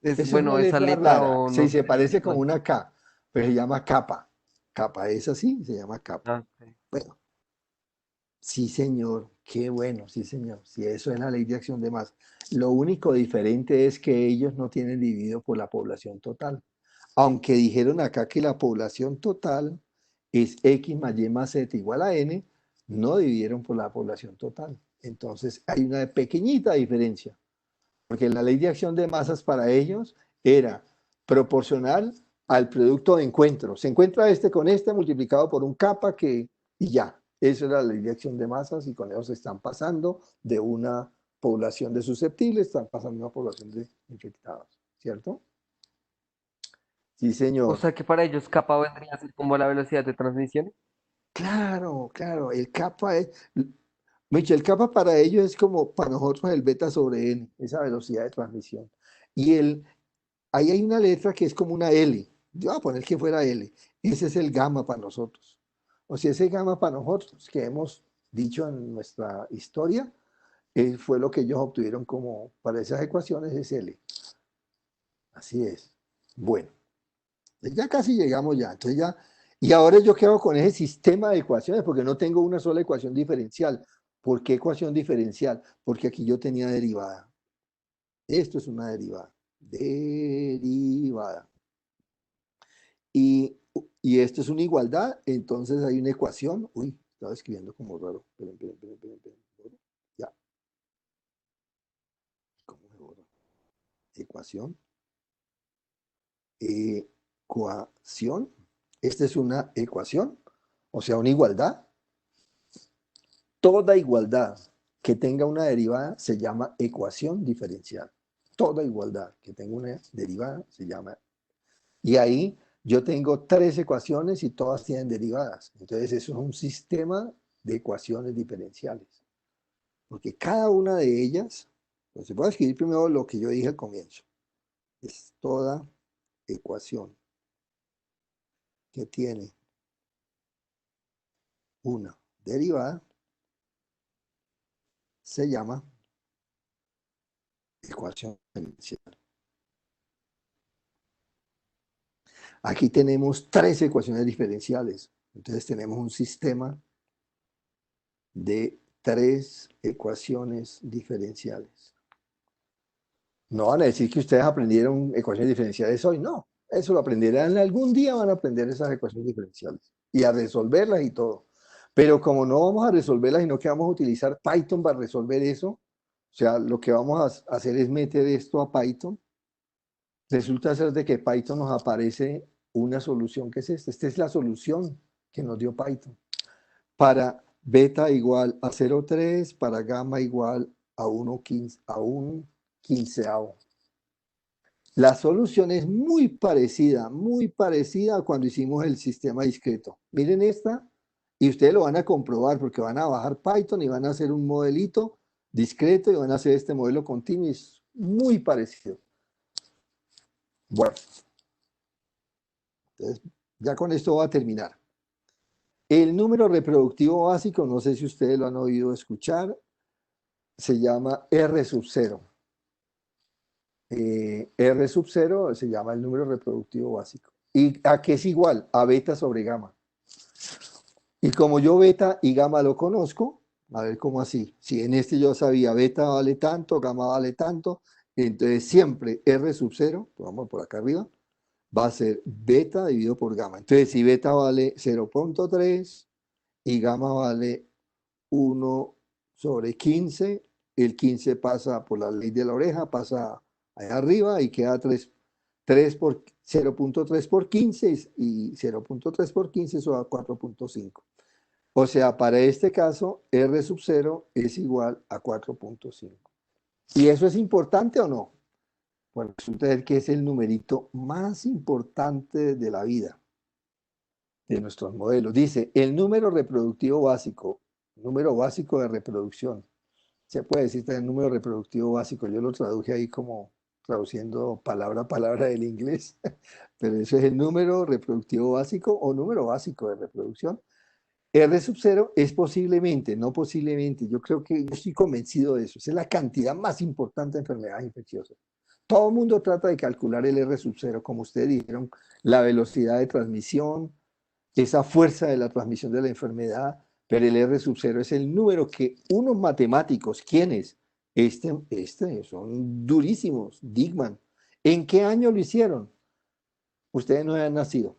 Es una bueno, esa letra letra rara. o Sí, no se sé. parece como una K, pero se llama capa. Capa es así, se llama capa. Ah, ok. Bueno, Sí, señor, qué bueno, sí, señor. Sí, eso es la ley de acción de masa. Lo único diferente es que ellos no tienen dividido por la población total. Aunque dijeron acá que la población total es X más Y más Z igual a N, no dividieron por la población total. Entonces hay una pequeñita diferencia, porque la ley de acción de masas para ellos era proporcional al producto de encuentro. Se encuentra este con este multiplicado por un kappa que, y ya. Eso era la ley de acción de masas y con eso se están pasando de una población de susceptibles, están pasando a una población de infectados, ¿cierto? Sí, O señor. sea que para ellos kappa vendría a ser como la velocidad de transmisión. Claro, claro, el kappa es, Michel, el kappa para ellos es como para nosotros el beta sobre n, esa velocidad de transmisión. Y ahí hay una letra que es como una L, yo voy a poner que fuera L, ese es el gamma para nosotros. O sea, ese gamma para nosotros que hemos dicho en nuestra historia, fue lo que ellos obtuvieron como para esas ecuaciones es L. Así es. Bueno, ya casi llegamos ya, entonces ya, y ahora yo quedo con ese sistema de ecuaciones porque no tengo una sola ecuación diferencial. ¿Por qué ecuación diferencial? Porque aquí yo tenía derivada. Esto es una derivada. Derivada. Y, y esto es una igualdad, entonces hay una ecuación. Uy, estaba escribiendo como raro. Esperen. Ya. ¿Cómo se borra? Ecuación. Ecuación. Esta es una ecuación, o sea, una igualdad. Toda igualdad que tenga una derivada se llama ecuación diferencial. Toda igualdad que tenga una derivada se llama. Y ahí yo tengo tres ecuaciones y todas tienen derivadas. Entonces eso es un sistema de ecuaciones diferenciales. Porque cada una de ellas, pues se puede escribir primero lo que yo dije al comienzo. Es toda ecuación que tiene una derivada se llama ecuación diferencial. Aquí tenemos tres ecuaciones diferenciales. Entonces tenemos un sistema de tres ecuaciones diferenciales. No van a decir que ustedes aprendieron ecuaciones diferenciales hoy, no. Eso lo aprenderán algún día, van a aprender esas ecuaciones diferenciales y a resolverlas y todo. Pero como no vamos a resolverlas, sino que vamos a utilizar Python para resolver eso, o sea, lo que vamos a hacer es meter esto a Python. Resulta ser de que Python nos aparece una solución que es esta. Esta es la solución que nos dio Python. Para beta igual a 0,3, para gamma igual a 1,15, a un quinceavo. La solución es muy parecida a cuando hicimos el sistema discreto. Miren esta y ustedes lo van a comprobar porque van a bajar Python y van a hacer un modelito discreto y van a hacer este modelo continuo. Es muy parecido. Bueno, entonces ya con esto voy a terminar. El número reproductivo básico, no sé si ustedes lo han oído escuchar, se llama R sub 0. R sub 0 se llama el número reproductivo básico. ¿Y a qué es igual? A beta sobre gamma. Y como yo beta y gamma lo conozco, a ver cómo así. Si en este yo sabía beta vale tanto, gamma vale tanto, entonces siempre R sub 0, vamos por acá arriba, va a ser beta dividido por gamma. Entonces si beta vale 0,3 y gamma vale 1 sobre 15, el 15 pasa por la ley de la oreja, pasa allá arriba y queda 3 por 0,3 por 15 y 0,3 por 15 eso da 4,5. O sea, para este caso, R sub 0 es igual a 4,5. ¿Y eso es importante o no? Bueno, resulta ser que es el numerito más importante de la vida, de nuestros modelos. Dice, el número reproductivo básico, número básico de reproducción. Se puede decir también número reproductivo básico. Yo lo traduje ahí como traduciendo palabra a palabra del inglés, pero eso es el número reproductivo básico o número básico de reproducción. R sub 0 es posiblemente, no posiblemente, yo creo que yo estoy convencido de eso, es la cantidad más importante de enfermedades infecciosas. Todo el mundo trata de calcular el R sub 0, como ustedes dijeron, la velocidad de transmisión, esa fuerza de la transmisión de la enfermedad, pero el R sub 0 es el número que unos matemáticos, ¿quiénes? Son durísimos, Diekmann. ¿En qué año lo hicieron? Ustedes no habían nacido.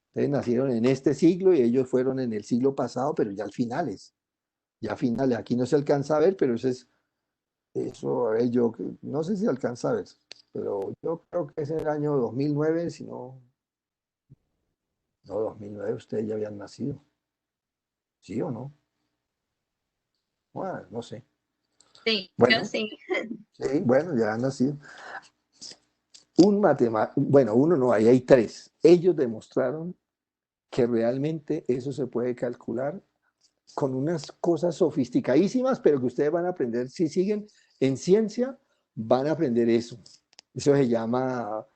Ustedes nacieron en este siglo y ellos fueron en el siglo pasado, pero ya al finales. Ya a finales. Aquí no se alcanza a ver, pero eso, a ver, yo no sé si alcanza a ver, pero yo creo que es en el año 2009, si no, 2009 ustedes ya habían nacido. ¿Sí o no? Bueno, no sé. Sí, yo Bueno, sí. sí, bueno, ya han nacido. Un matemático, bueno, uno no, ahí hay tres. Ellos demostraron que realmente eso se puede calcular con unas cosas sofisticadísimas, pero que ustedes van a aprender, si siguen en ciencia, van a aprender eso. Eso se llama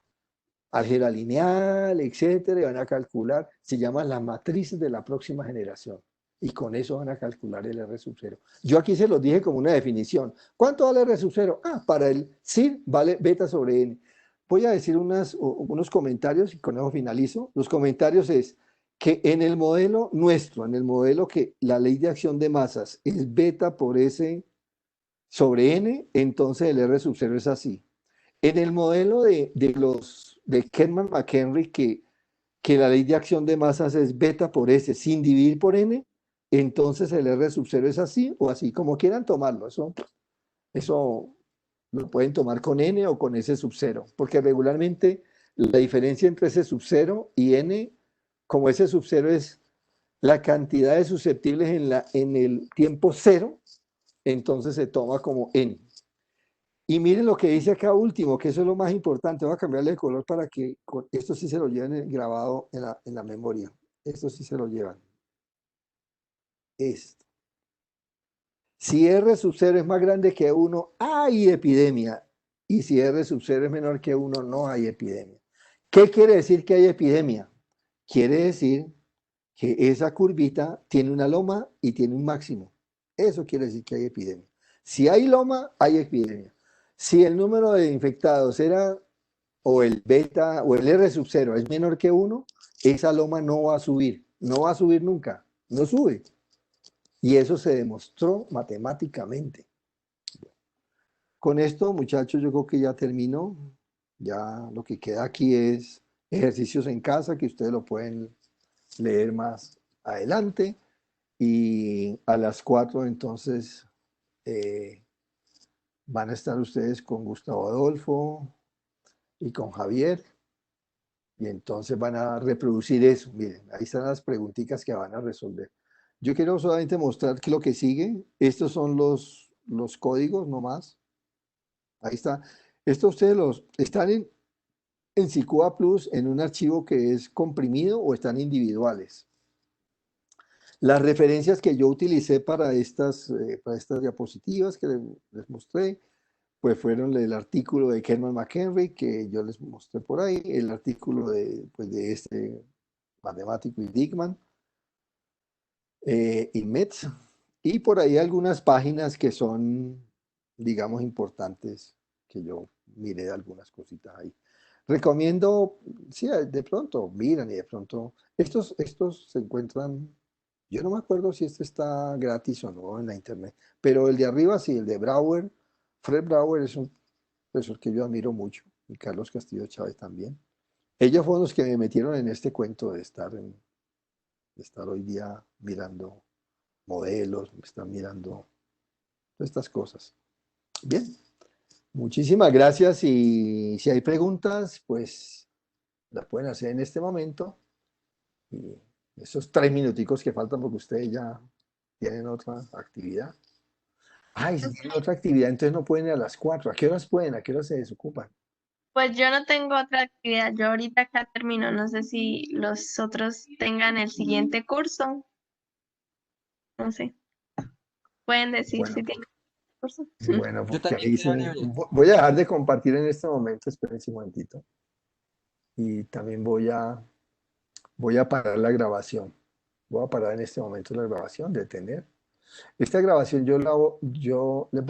álgebra lineal, etcétera, y van a calcular, se llaman las matrices de la próxima generación. Y con eso van a calcular el R sub 0. Yo aquí se los dije como una definición. ¿Cuánto vale R sub 0? Para el CIR vale beta sobre N. Voy a decir unos comentarios y con eso finalizo. Los comentarios es que en el modelo nuestro, en el modelo que la ley de acción de masas es beta por S sobre N, entonces el R sub 0 es así. En el modelo de Kerman-McHenry, que la ley de acción de masas es beta por S sin dividir por N, entonces el R sub 0 es así o así, como quieran tomarlo. Eso lo pueden tomar con N o con S sub 0, porque regularmente la diferencia entre S sub 0 y N, como S sub 0 es la cantidad de susceptibles en el tiempo cero, entonces se toma como N. Y miren lo que dice acá último, que eso es lo más importante. Voy a cambiarle de color para que esto sí se lo lleven grabado en la memoria. Esto sí se lo llevan. Esto. Si R sub 0 es más grande que 1, hay epidemia. Y si R sub 0 es menor que 1, no hay epidemia. ¿Qué quiere decir que hay epidemia? Quiere decir que esa curvita tiene una loma y tiene un máximo. Eso quiere decir que hay epidemia. Si hay loma, hay epidemia. Si el número de infectados era, o el beta, o el R sub 0 es menor que 1, esa loma no va a subir. No va a subir nunca. No sube. Y eso se demostró matemáticamente. Con esto, muchachos, yo creo que ya terminó. Ya lo que queda aquí es ejercicios en casa que ustedes lo pueden leer más adelante. Y a las 4 entonces van a estar ustedes con Gustavo Adolfo y con Javier. Y entonces van a reproducir eso. Miren, ahí están las preguntitas que van a resolver. Yo quiero solamente mostrar que lo que sigue, estos son los códigos nomás. Ahí está. Estos ustedes están en SICUA Plus en un archivo que es comprimido o están individuales. Las referencias que yo utilicé para estas diapositivas que les mostré, pues fueron el artículo de Kerman-McHenry que yo les mostré por ahí, el artículo de este matemático y Diekmann, y Metz, y por ahí algunas páginas que son, digamos, importantes, que yo miré algunas cositas ahí. Recomiendo, sí, de pronto miran y de pronto, estos se encuentran, yo no me acuerdo si este está gratis o no en la internet, pero el de arriba sí, el de Brouwer, Fred Brouwer es un profesor que yo admiro mucho, y Carlos Castillo Chávez también. Ellos fueron los que me metieron en este cuento de estar hoy día mirando modelos, me están mirando estas cosas. Bien, muchísimas gracias y si hay preguntas, pues las pueden hacer en este momento. Y esos 3 minuticos que faltan porque ustedes ya tienen otra actividad. Ay, si tienen otra actividad, entonces no pueden ir a las 4. ¿A qué horas pueden? ¿A qué horas se desocupan? Pues yo no tengo otra actividad. Yo ahorita acá termino. No sé si los otros tengan el siguiente curso. No sé. Pueden decir Bueno, si tienen curso. bueno, Yo porque también ahí quedo libre. voy a dejar de compartir en este momento, espérense un momentito. Y también voy a parar la grabación. Voy a parar en este momento la grabación, detener. Esta grabación yo le